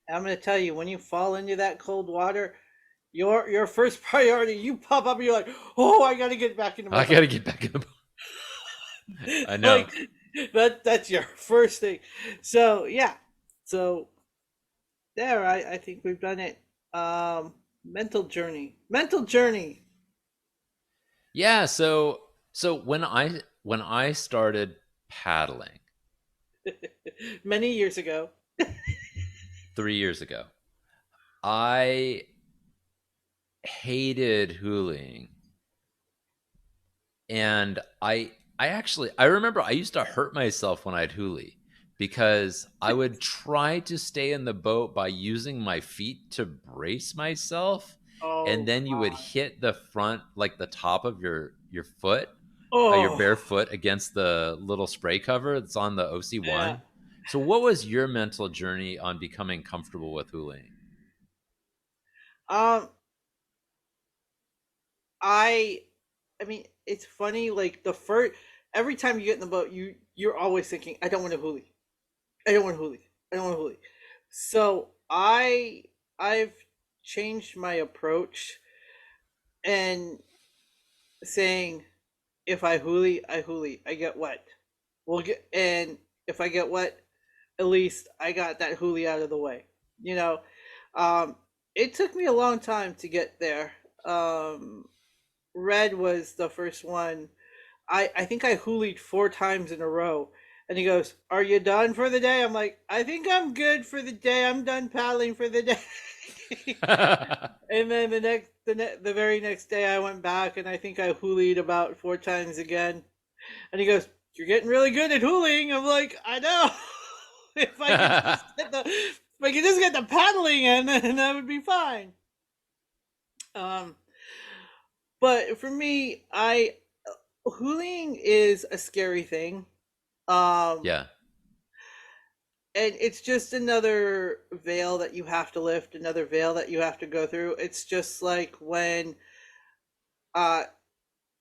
I'm gonna tell you, when you fall into that cold water, your first priority, you pop up and you're like, oh, I gotta get back into my I boat. gotta get back in the boat. I know. Like that's your first thing. So yeah, so there, I think we've done it. Mental journey. Yeah. So when I started paddling Many years ago. 3 years ago, I hated hooling, and I remember I used to hurt myself when I'd hoolie because I would try to stay in the boat by using my feet to brace myself, and Oh then you would god. hit the front, like the top of your foot, your Oh bare foot against the little spray cover that's on the yeah. OC1. So what was your mental journey on becoming comfortable with hooling? Um, I, I mean, it's funny. Like the first, every time you get in the boat, you're always thinking, I don't want to hoolie. I don't want to hoolie. I don't want to hoolie. So I've changed my approach and saying, if I hoolie, I hoolie. I get wet. We'll get, and if I get wet, at least I got that hoolie out of the way. You know, um, it took me a long time to get there. Um, Red was the first one. I think I hoolied four times in a row. And he goes, are you done for the day? I'm like, I think I'm good for the day. I'm done paddling for the day. And then the very next day I went back and I think I hoolied about four times again. And he goes, you're getting really good at hooling. I'm like, I know. If I could just get the paddling in, then that would be fine. Um, but for me, I hooling is a scary thing. Um, Yeah. and it's just another veil that you have to lift, another veil that you have to go through. It's just like when uh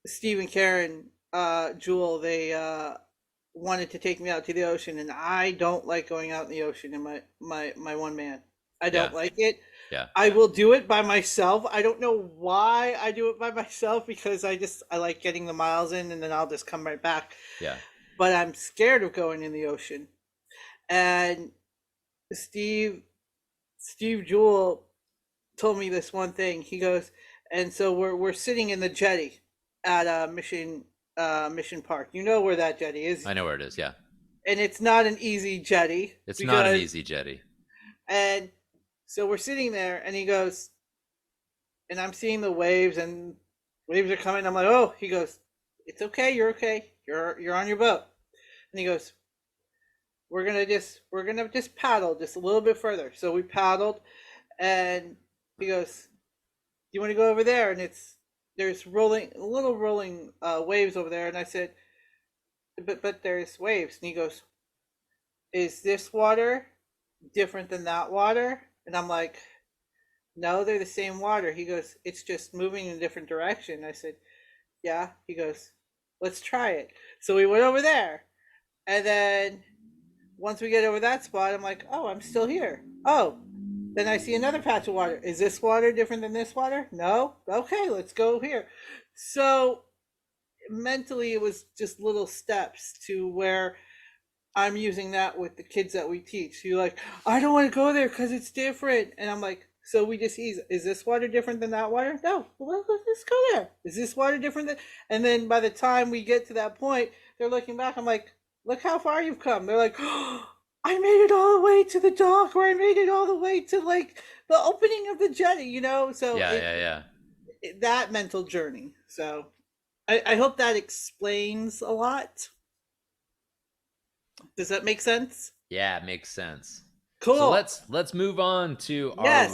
Steve and Karen, Jewel, they wanted to take me out to the ocean, and I don't like going out in the ocean in my one man. I Yeah, don't like it. yeah, I will do it by myself. I don't know why I do it by myself, because I like getting the miles in and then I'll just come right back. yeah. But I'm scared of going in the ocean. And Steve Steve Jewell told me this one thing. He goes, and so we're sitting in the jetty at Mission Park. You know where that jetty is, I know where it is. Yeah, and it's not an easy jetty it's not an because easy jetty. and so we're sitting there, and he goes, and I'm seeing the waves, and waves are coming. I'm like, oh, he goes, it's okay, you're okay, you're on your boat, and he goes, we're gonna just paddle just a little bit further. So we paddled, and he goes, you want to go over there? And there's little rolling waves over there. And I said, but there's waves. And he goes, is this water different than that water? And I'm like, no, they're the same water. He goes, it's just moving in a different direction. I said, yeah. He goes, let's try it. So we went over there, and then once we get over that spot, I'm like, oh, I'm still here. Oh, then I see another patch of water. Is this water different than this water? No. Okay, let's go here. So mentally, it was just little steps to where I'm using that with the kids that we teach. You're like, I don't want to go there because it's different. And I'm like, so we just ease. Is this water different than that water? No. Well, let's go there. Is this water different than? And then by the time we get to that point, they're looking back. I'm like, look how far you've come. They're like, oh, I made it all the way to the dock, or I made it all the way to like the opening of the jetty. So Yeah, yeah, yeah. that mental journey. So I hope that explains a lot. Does that make sense? Yeah, it makes sense. So Cool. let's move on to Yes.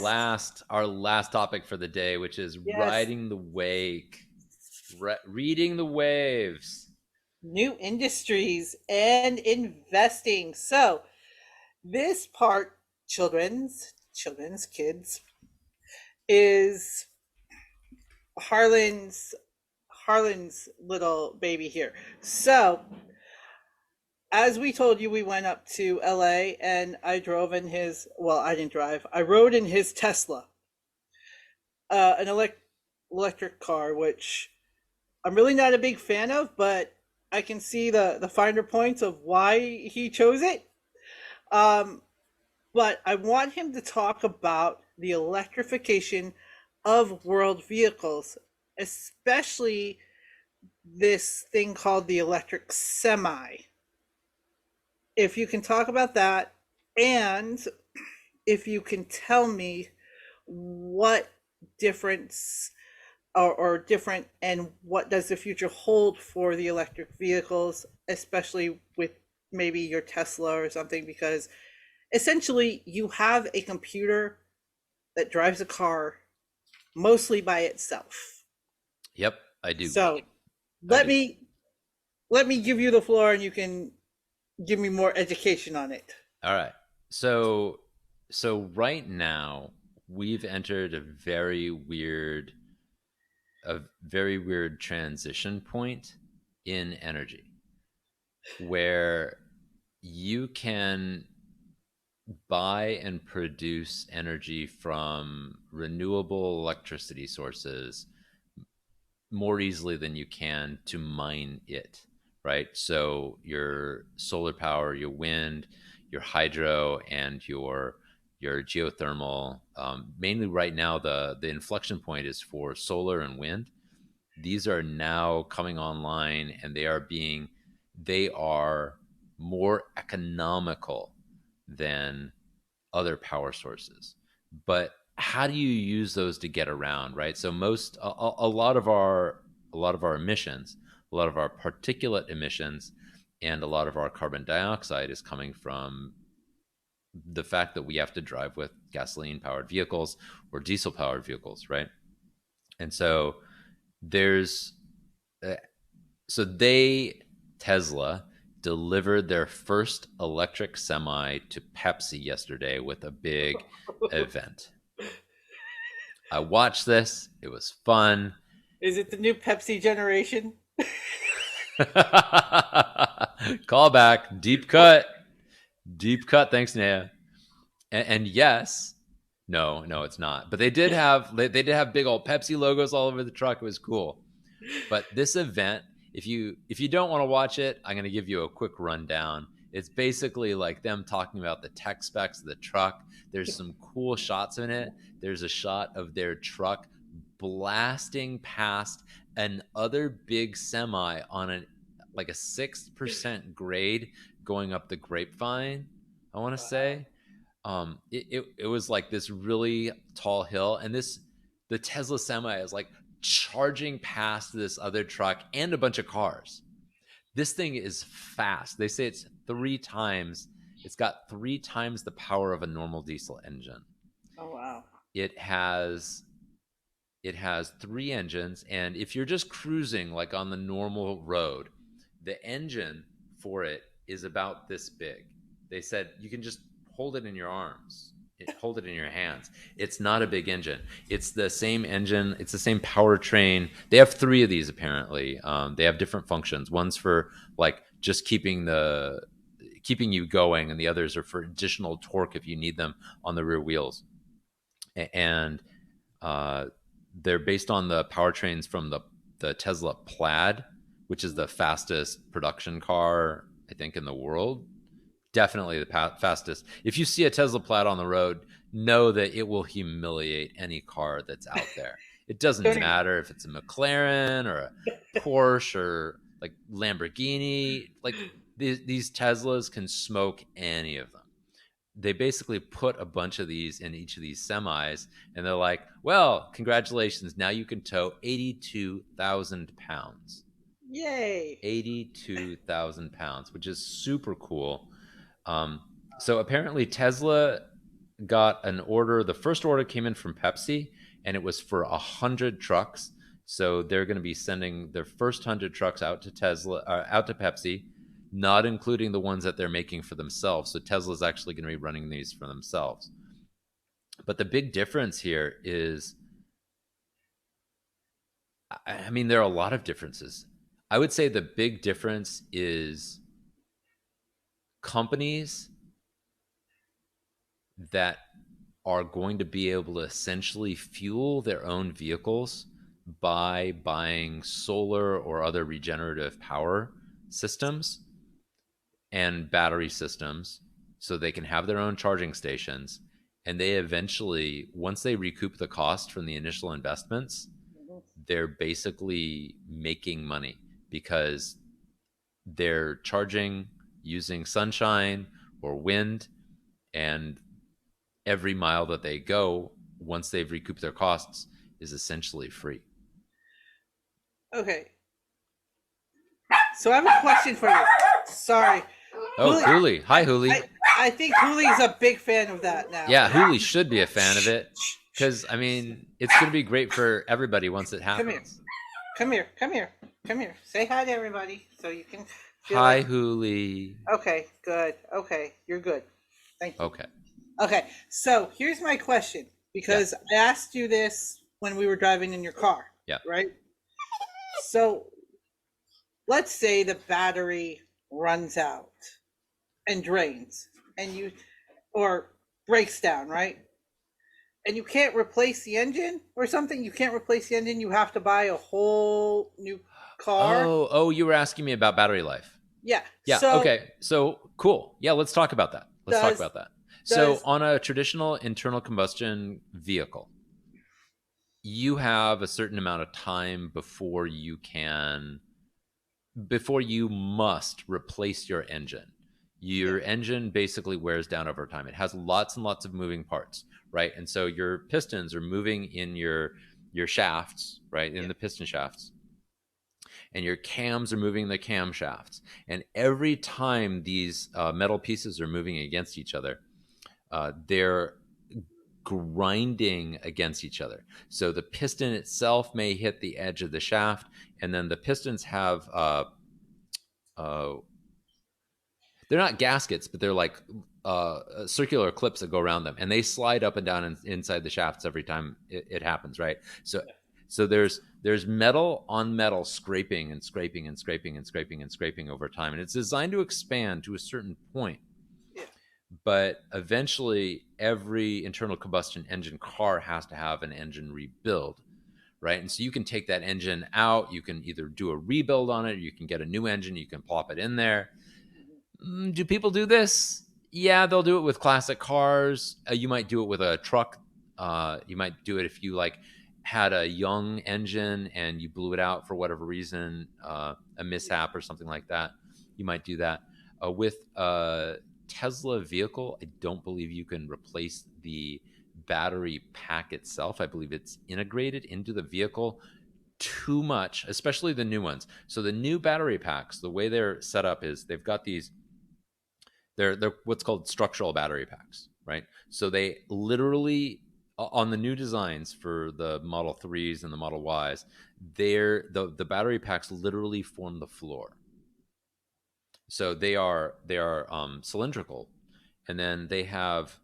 our last topic for the day, which is Yes. riding the wake, reading the waves. New industries and investing. So this part, children's kids, is Harlan's Harlan's little baby here. So as we told you, we went up to LA, and I drove in his, well, I didn't drive. I rode in his Tesla, an electric car, which I'm really not a big fan of, but I can see the finer points of why he chose it. Um, but I want him to talk about the electrification of world vehicles, especially this thing called the electric semi. If you can talk about that, and if you can tell me what difference or different, and what does the future hold for the electric vehicles, especially with maybe your Tesla or something, because essentially you have a computer that drives a car mostly by itself. Yep, I do. So I let do. me let me give you the floor, and you can give me more education on it. All right. So right now we've entered a very weird transition point in energy where you can buy and produce energy from renewable electricity sources more easily than you can to mine it, right? So your solar power, your wind, your hydro, and your geothermal. Mainly right now, the inflection point is for solar and wind. These are now coming online, and they are more economical than other power sources. But how do you use those to get around, right? So a lot of our emissions, a lot of our particulate emissions, and a lot of our carbon dioxide is coming from the fact that we have to drive with gasoline powered vehicles or diesel powered vehicles, right? And so there's uh, so they Tesla delivered their first electric semi to Pepsi yesterday with a big event. I watched this. It was fun. Is it the new Pepsi generation? Call back. Deep cut. Deep cut. Thanks, Naya. And yes, no, it's not. But they did have big old Pepsi logos all over the truck. It was cool. But this event, if you don't want to watch it, I'm going to give you a quick rundown. It's basically like them talking about the tech specs of the truck. There's some cool shots in it. There's a shot of their truck blasting past another big semi on a 6% grade going up the grapevine, I want to say. It was like this really tall hill, and the Tesla semi is like charging past this other truck and a bunch of cars. This thing is fast. They say it's got 3 times the power of a normal diesel engine. Oh wow. It has 3 engines, and if you're just cruising like on the normal road, the engine for it is about this big. They said you can just hold it in your arms, hold it in your hands. It's not a big engine. It's the same engine. It's the same powertrain. They have 3 of these apparently. They have different functions. One's for like just keeping you going, and the others are for additional torque if you need them on the rear wheels. And they're based on the powertrains from the Tesla Plaid, which is the fastest production car I think in the world. Definitely the fastest. If you see a Tesla Plaid on the road, know that it will humiliate any car that's out there. It doesn't matter if it's a McLaren or a Porsche or like Lamborghini. Like these Teslas can smoke any of them. They basically put a bunch of these in each of these semis, and they're like, well, congratulations. Now you can tow 82,000 pounds. Yay. 82,000 pounds, which is super cool. So apparently Tesla got an order. The first order came in from Pepsi, and it was for 100 trucks. So they're going to be sending their first 100 trucks out to Pepsi, not including the ones that they're making for themselves. So Tesla's actually going to be running these for themselves. But the big difference here is, I mean, there are a lot of differences. I would say the big difference is companies that are going to be able to essentially fuel their own vehicles by buying solar or other regenerative power systems and battery systems so they can have their own charging stations. And they eventually, once they recoup the cost from the initial investments, they're basically making money because they're charging using sunshine or wind, and every mile that they go, once they've recouped their costs, is essentially free. Okay. So I have a question for you. Sorry. Oh, Hooli. Hi, Hooli. I think Hooli's a big fan of that now. Yeah, Hooli should be a fan of it because, I mean, it's going to be great for everybody once it happens. Come here. Say hi to everybody so you can... Hi, Hooli. Okay, good. Okay, you're good. Thank you. Okay. Okay, so here's my question, because I asked you this when we were driving in your car. Yeah. Right? So let's say the battery runs out and drains or breaks down, right? And you can't replace the engine or something. You can't replace the engine. You have to buy a whole new car. Oh, you were asking me about battery life. Yeah. Yeah. Okay. So cool. Yeah. Let's talk about that. So on a traditional internal combustion vehicle, you have a certain amount of time before you must replace your engine. Your engine basically wears down over time. It has lots and lots of moving parts, right? And so your pistons are moving in your shafts, right? In the piston shafts. And your cams are moving the camshafts. And every time these metal pieces are moving against each other, they're grinding against each other. So the piston itself may hit the edge of the shaft, and then the pistons have They're not gaskets, but they're like circular clips that go around them, and they slide up and down inside the shafts every time it happens, right? So, there's metal on metal scraping and scraping and scraping and scraping and scraping over time, and it's designed to expand to a certain point. Yeah. But eventually, every internal combustion engine car has to have an engine rebuild, right? And so you can take that engine out, you can either do a rebuild on it, or you can get a new engine, you can plop it in there. Mhm. Do people do this? Yeah, they'll do it with classic cars. You might do it with a truck. You might do it if you like had a young engine and you blew it out for whatever reason, a mishap or something like that. You might do that with a Tesla vehicle. I don't believe you can replace the battery pack itself. I believe it's integrated into the vehicle too much, especially the new ones. So the new battery packs, the way they're set up is they've got these they're what's called structural battery packs, right? So they literally on the new designs for the Model 3s and the Model Ys, the battery packs literally form the floor. So they are cylindrical, and then they have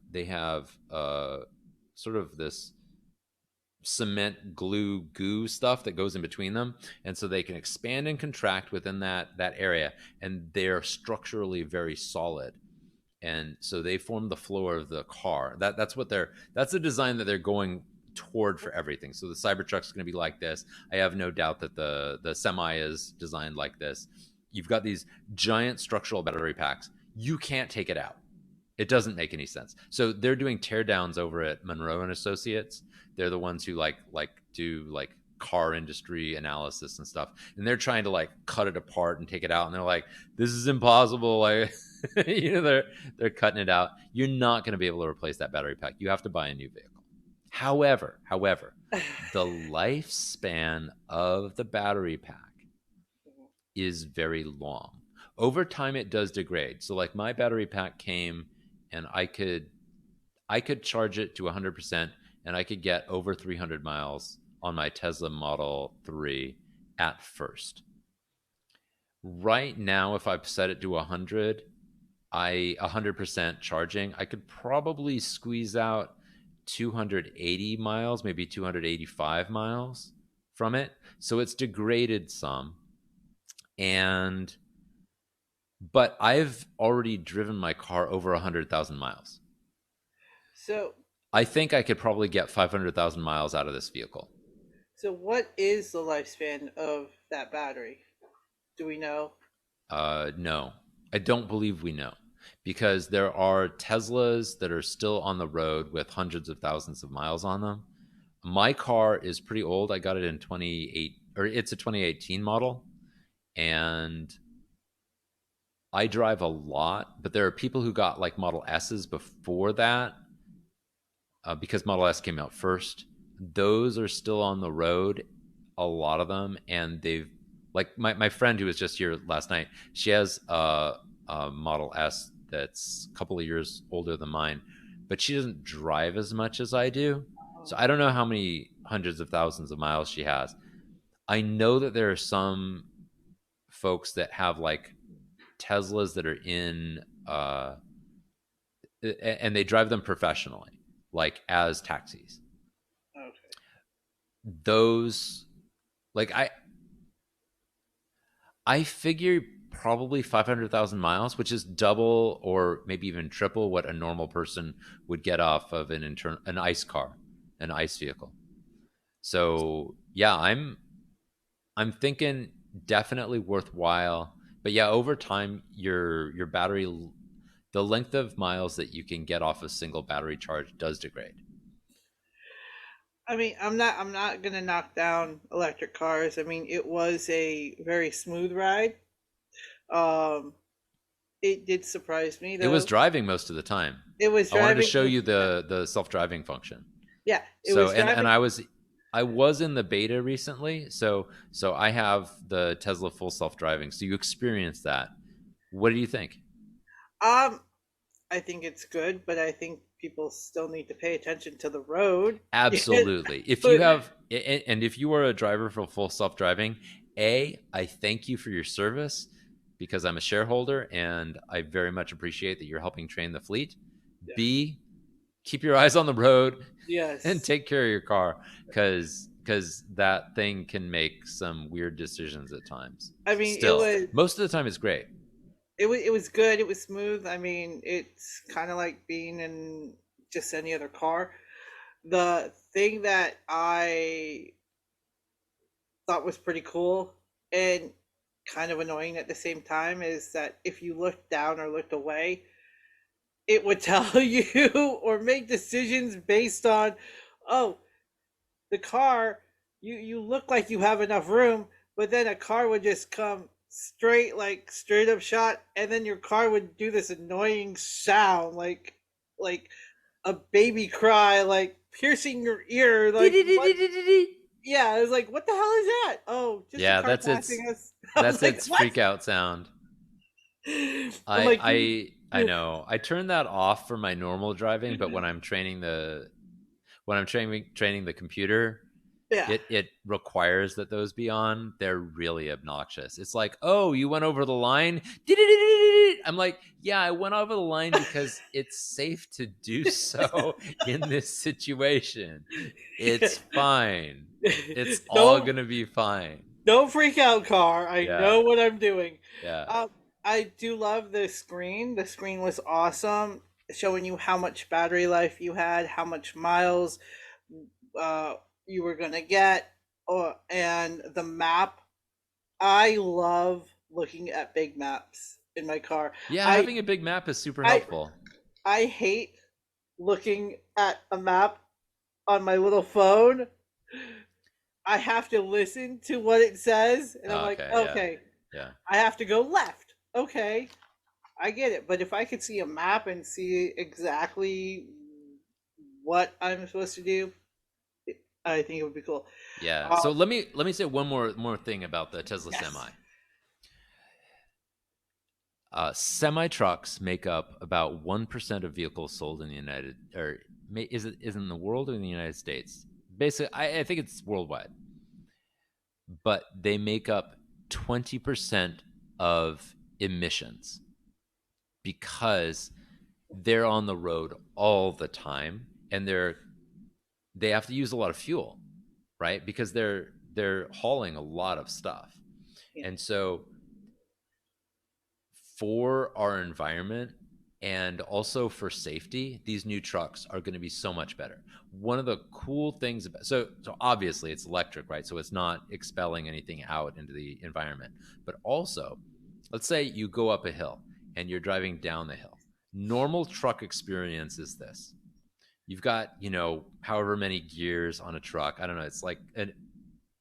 sort of this cement glue goo stuff that goes in between them, and so they can expand and contract within that area, and they're structurally very solid, and so they form the floor of the car. That's the design that they're going toward for everything. So the Cybertruck's going to be like this. I have no doubt that the Semi is designed like this. You've got these giant structural battery packs. You can't take it out. It doesn't make any sense. So they're doing teardowns over at Monroe and Associates. They're the ones who like do like car industry analysis and stuff, and they're trying to like cut it apart and take it out, and they're like, this is impossible. Like, they're cutting it out. You're not going to be able to replace that battery pack. You have to buy a new vehicle. However, the lifespan of the battery pack is very long. Over time it does degrade. So like my battery pack came, and I could charge it to 100%, and I could get over 300 miles on my Tesla Model 3 at first. Right now, if I set it to 100% charging, I could probably squeeze out 280 miles, maybe 285 miles from it. So it's degraded some. And but I've already driven my car over 100,000 miles. So, I think I could probably get 500,000 miles out of this vehicle. so what is the lifespan of that battery? Do we know? No, I don't believe we know, because there are Teslas that are still on the road with hundreds of thousands of miles on them. My car is pretty old. I got it in 28, or it's a 2018 model, and I drive a lot. But there are people who got like Model S's before that, because Model S came out first. Those are still on the road, a lot of them, and they've like my friend who was just here last night. She has a Model S that's a couple of years older than mine, but she doesn't drive as much as I do. So I don't know how many hundreds of thousands of miles she has. I know that there are some folks that have like Teslas that are in and they drive them professionally, like as taxis. Okay. Those like I figure probably 500,000 miles, which is double or maybe even triple what a normal person would get off of an ICE car, an ICE vehicle. So yeah, I'm thinking definitely worthwhile. But yeah, over time, your battery, the length of miles that you can get off a single battery charge does degrade. I mean, I'm not gonna knock down electric cars. I mean, it was a very smooth ride. Um, it did surprise me It was though. driving most of the time. It was I wanted to driving. show you the self driving function. Yeah, it So was and driving. I was in the beta recently, so I have the Tesla full self driving. So you experience that. What do you think? Um, I think it's good, but I think people still need to pay attention to the road. Absolutely. If you But have and if you are a driver for full self driving, I thank you for your service, because I'm a shareholder and I very much appreciate that you're helping train the fleet. Yes. B, keep your eyes on the road and Yes. take care of your car because that thing can make some weird decisions at times. I mean, Still, most of the time it's great. it was good. It was smooth. I mean, it's kind of like being in just any other car. The thing that I thought was pretty cool and kind of annoying at the same time is that if you looked down or looked away, it would tell you or make decisions based on, oh, the car, you look like you have enough room, but then a car would just come straight, like straight up shot, and then your car would do this annoying sound, like a baby cry, like piercing your ear, like what? Yeah, I was like, what the hell is that? Oh, just a Yeah, car that's passing its us. I was that's like, its what? freak out sound. I'm like, I know. I turn that off for my normal driving, but when I'm training the computer, yeah. it requires that those be on. They're really obnoxious. It's like, oh, you went over the line. I'm like, yeah, I went over the line because it's safe to do so in this situation. It's fine. It's all don't gonna be fine. don't freak out, car. I Yeah, know what I'm doing. yeah, Um, I do love the screen. The screen was awesome, showing you how much battery life you had, how much miles uh, you were gonna get, and the map. I love looking at big maps in my car. yeah. I Having a big map is super I helpful. I hate looking at a map on my little phone. I have to listen to what it says, and I'm like, Okay, yeah, okay, yeah. I have to go left. Okay, I get it. But if I could see a map and see exactly what I'm supposed to do, I think it would be cool. Yeah. Uh, So let me say one more thing about the Tesla yes. Semi. Semi trucks make up about 1% of vehicles sold in the United, or is it in the world or in the United States? Basically, I think it's worldwide, but they make up 20% of emissions because they're on the road all the time and they have to use a lot of fuel, right? Because they're hauling a lot of stuff. Yeah. And so for our environment and also for safety, these new trucks are going to be so much better. One of the cool things about so obviously it's electric, right? So it's not expelling anything out into the environment. But also, let's say you go up a hill and you're driving down the hill. Normal truck experience is this. You've got, however many gears on a truck. I don't know, it's like an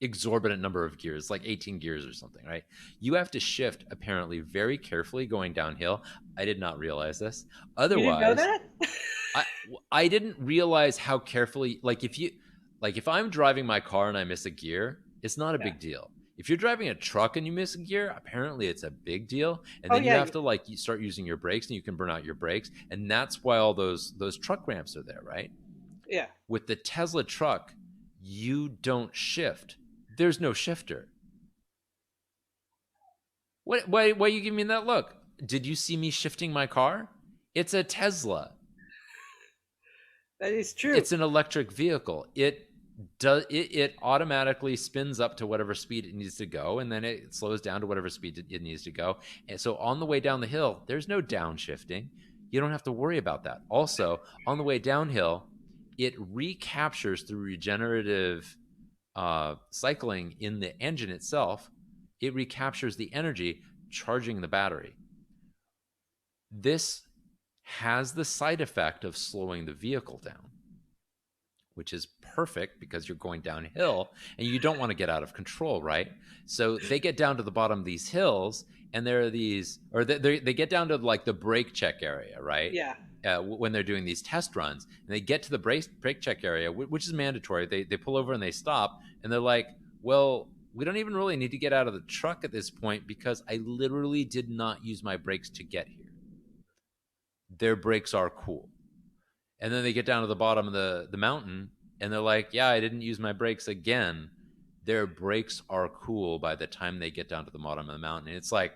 exorbitant number of gears, like 18 gears or something, right? You have to shift apparently very carefully going downhill. I did not realize this. You didn't know Otherwise, that? I I didn't realize how carefully, like if I'm driving my car and I miss a gear, it's not a Yeah. big deal. If you're driving a truck and you miss a gear, apparently it's a big deal. And Oh then you yeah. have to you start using your brakes and you can burn out your brakes. And that's why all those truck ramps are there, right? Yeah. With the Tesla truck, you don't shift. There's no shifter. Why you give me that look? Did you see me shifting my car? It's a Tesla. That is true. It's an electric vehicle. It automatically spins up to whatever speed it needs to go, and then it slows down to whatever speed it needs to go. And so on the way down the hill, there's no downshifting. You don't have to worry about that. Also, on the way downhill, it recaptures through regenerative cycling in the engine itself. It recaptures the energy, charging the battery. This has the side effect of slowing the vehicle down, which is perfect because you're going downhill and you don't want to get out of control, right? So they get down to the bottom of these hills and there are these, or they get down to like the brake check area, right? Yeah. When they're doing these test runs, and they get to the brake check area, which is mandatory. They pull over and they stop, and they're like, well, we don't even really need to get out of the truck at this point because I literally did not use my brakes to get here. Their brakes are cool. And then they get down to the bottom of the mountain and they're like, yeah, I didn't use my brakes again. Their brakes are cool by the time they get down to the bottom of the mountain. And it's like,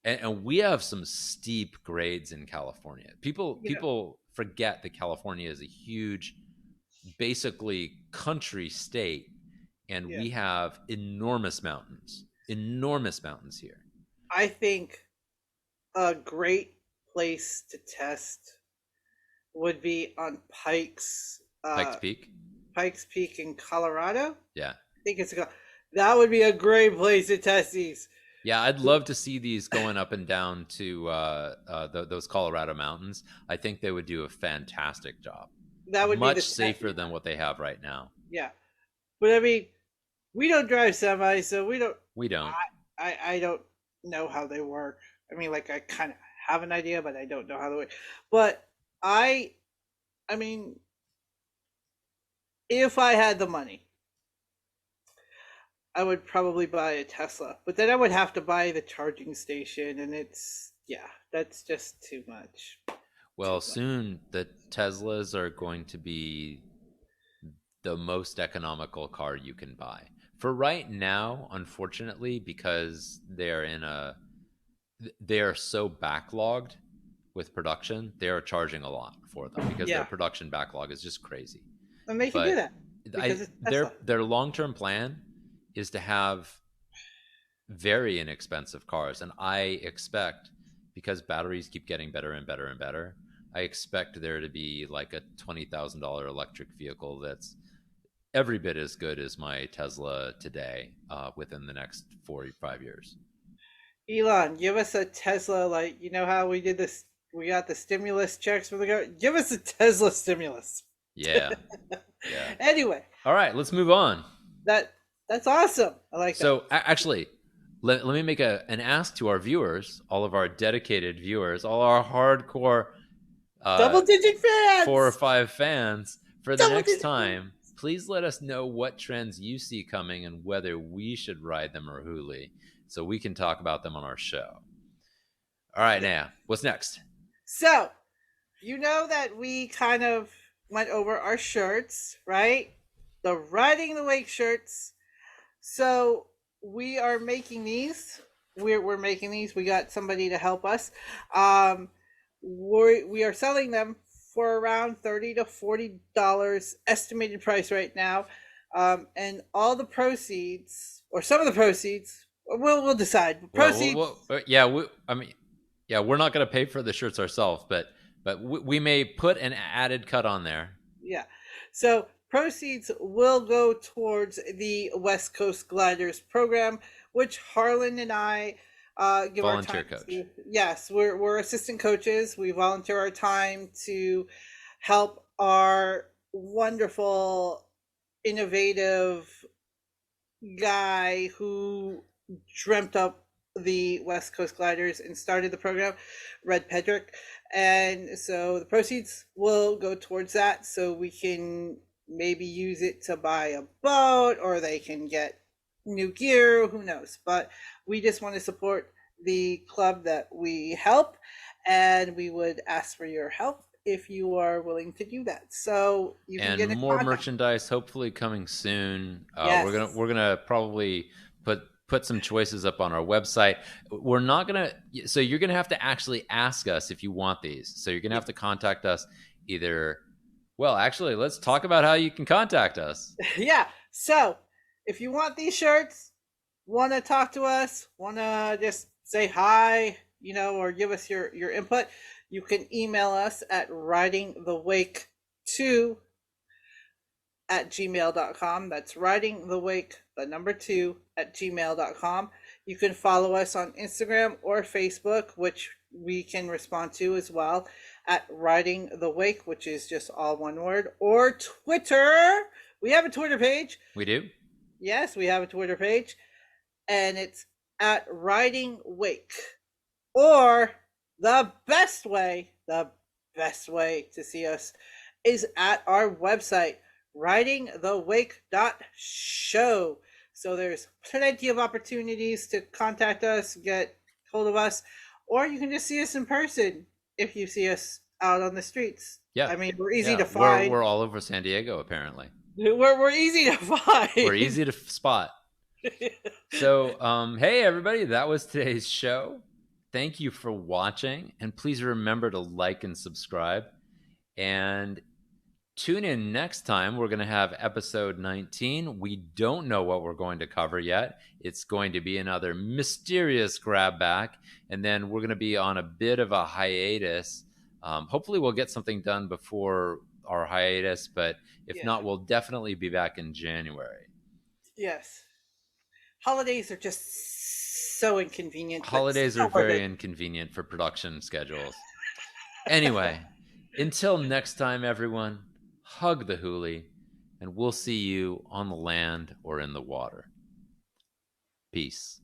And we have some steep grades in California. People Yeah, people forget that California is a huge, basically country state, and yeah. we have enormous mountains here. I think a great place to test would be on Pikes Peak, Pikes Peak in Colorado. yeah, I think that would be a great place to test these. yeah. I'd love to see these going up and down to those Colorado mountains. I think they would do a fantastic job. That would be Much the test. safer than what they have right now. Yeah, but I mean, we don't drive semis, so we don't. We don't. I don't know how they work. I mean, like I kind of have an idea, but I don't know how they work. But I mean, if I had the money, I would probably buy a Tesla. But then I would have to buy the charging station, and that's just too much. Well, soon the Teslas are going to be the most economical car you can buy. For right now, unfortunately, because they are so backlogged with production, they are charging a lot for them because their Yeah, production backlog is just crazy. and they can do But that because it's Tesla. their long-term plan is to have very inexpensive cars, and I expect, because batteries keep getting better and better and better, I expect there to be like a $20,000 electric vehicle that's every bit as good as my Tesla today within the next 4 or 5 years. Elon, give us a Tesla. Like you know how we did this. We got the stimulus checks from the government. Give us a Tesla stimulus. Yeah. Yeah. Anyway, All right, let's move on. that's awesome. I like that. So actually, let me make an ask to our viewers, all of our dedicated viewers, all our hardcore Double-digit fans. 4 or 5 fans. For the next Double-digit time, please let us know what trends you see coming and whether we should ride them or huli, so we can talk about them on our show. All right, now, what's next? So, you know that we kind of went over our shirts, right? The Riding the Wake shirts. So, we are making these. We're making these. We got somebody to help us. We are selling them for around $30 to $40 estimated price right now. And all the proceeds, or some of the proceeds, we'll decide. Proceeds. Yeah, we're not going to pay for the shirts ourselves, but we may put an added cut on there. Yeah. So proceeds will go towards the West Coast Gliders program, which Harlan and I give Volunteer our time coach. to. Yes, we're assistant coaches. We volunteer our time to help our wonderful, innovative guy who dreamt up the West Coast Gliders and started the program, Red Pedrick. And so the proceeds will go towards that, so we can maybe use it to buy a boat, or they can get new gear, who knows. But we just want to support the club that we help, and we would ask for your help if you are willing to do that. So you can get more contact. Merchandise hopefully coming soon. Yes. We're gonna probably put some choices up on our website. We're not gonna, so you're gonna have to actually ask us if you want these. So you're gonna have to contact us either. Well, actually, let's talk about how you can contact us. Yeah. So if you want these shirts, want to talk to us, want to just say hi, or give us your input, you can email us at ridingthewake2@gmail.com. That's ridingthewake2@gmail.com. You can follow us on Instagram or Facebook, which we can respond to as well, at Riding the Wake, which is just all one word, or Twitter. We have a Twitter page. We do? Yes, we have a Twitter page, and it's at Riding Wake. Or the best way to see us is at our website, ridingthewake.show. So there's plenty of opportunities to contact us, get hold of us, or you can just see us in person if you see us out on the streets. Yeah. I mean, we're easy to find. We're all over San Diego, apparently. We're easy to find. We're easy to spot. So, hey, everybody, that was today's show. thank you for watching. And please remember to like and subscribe. And tune in next time. We're going to have episode 19. We don't know what we're going to cover yet. It's going to be another mysterious grab back. And then we're going to be on a bit of a hiatus. Hopefully, we'll get something done before our hiatus. But if Yeah. not, we'll definitely be back in January. Yes. Holidays are just so inconvenient, but Holidays are still worth very it. inconvenient for production schedules. Anyway, until next time, everyone, hug the hoolie, and we'll see you on the land or in the water. Peace.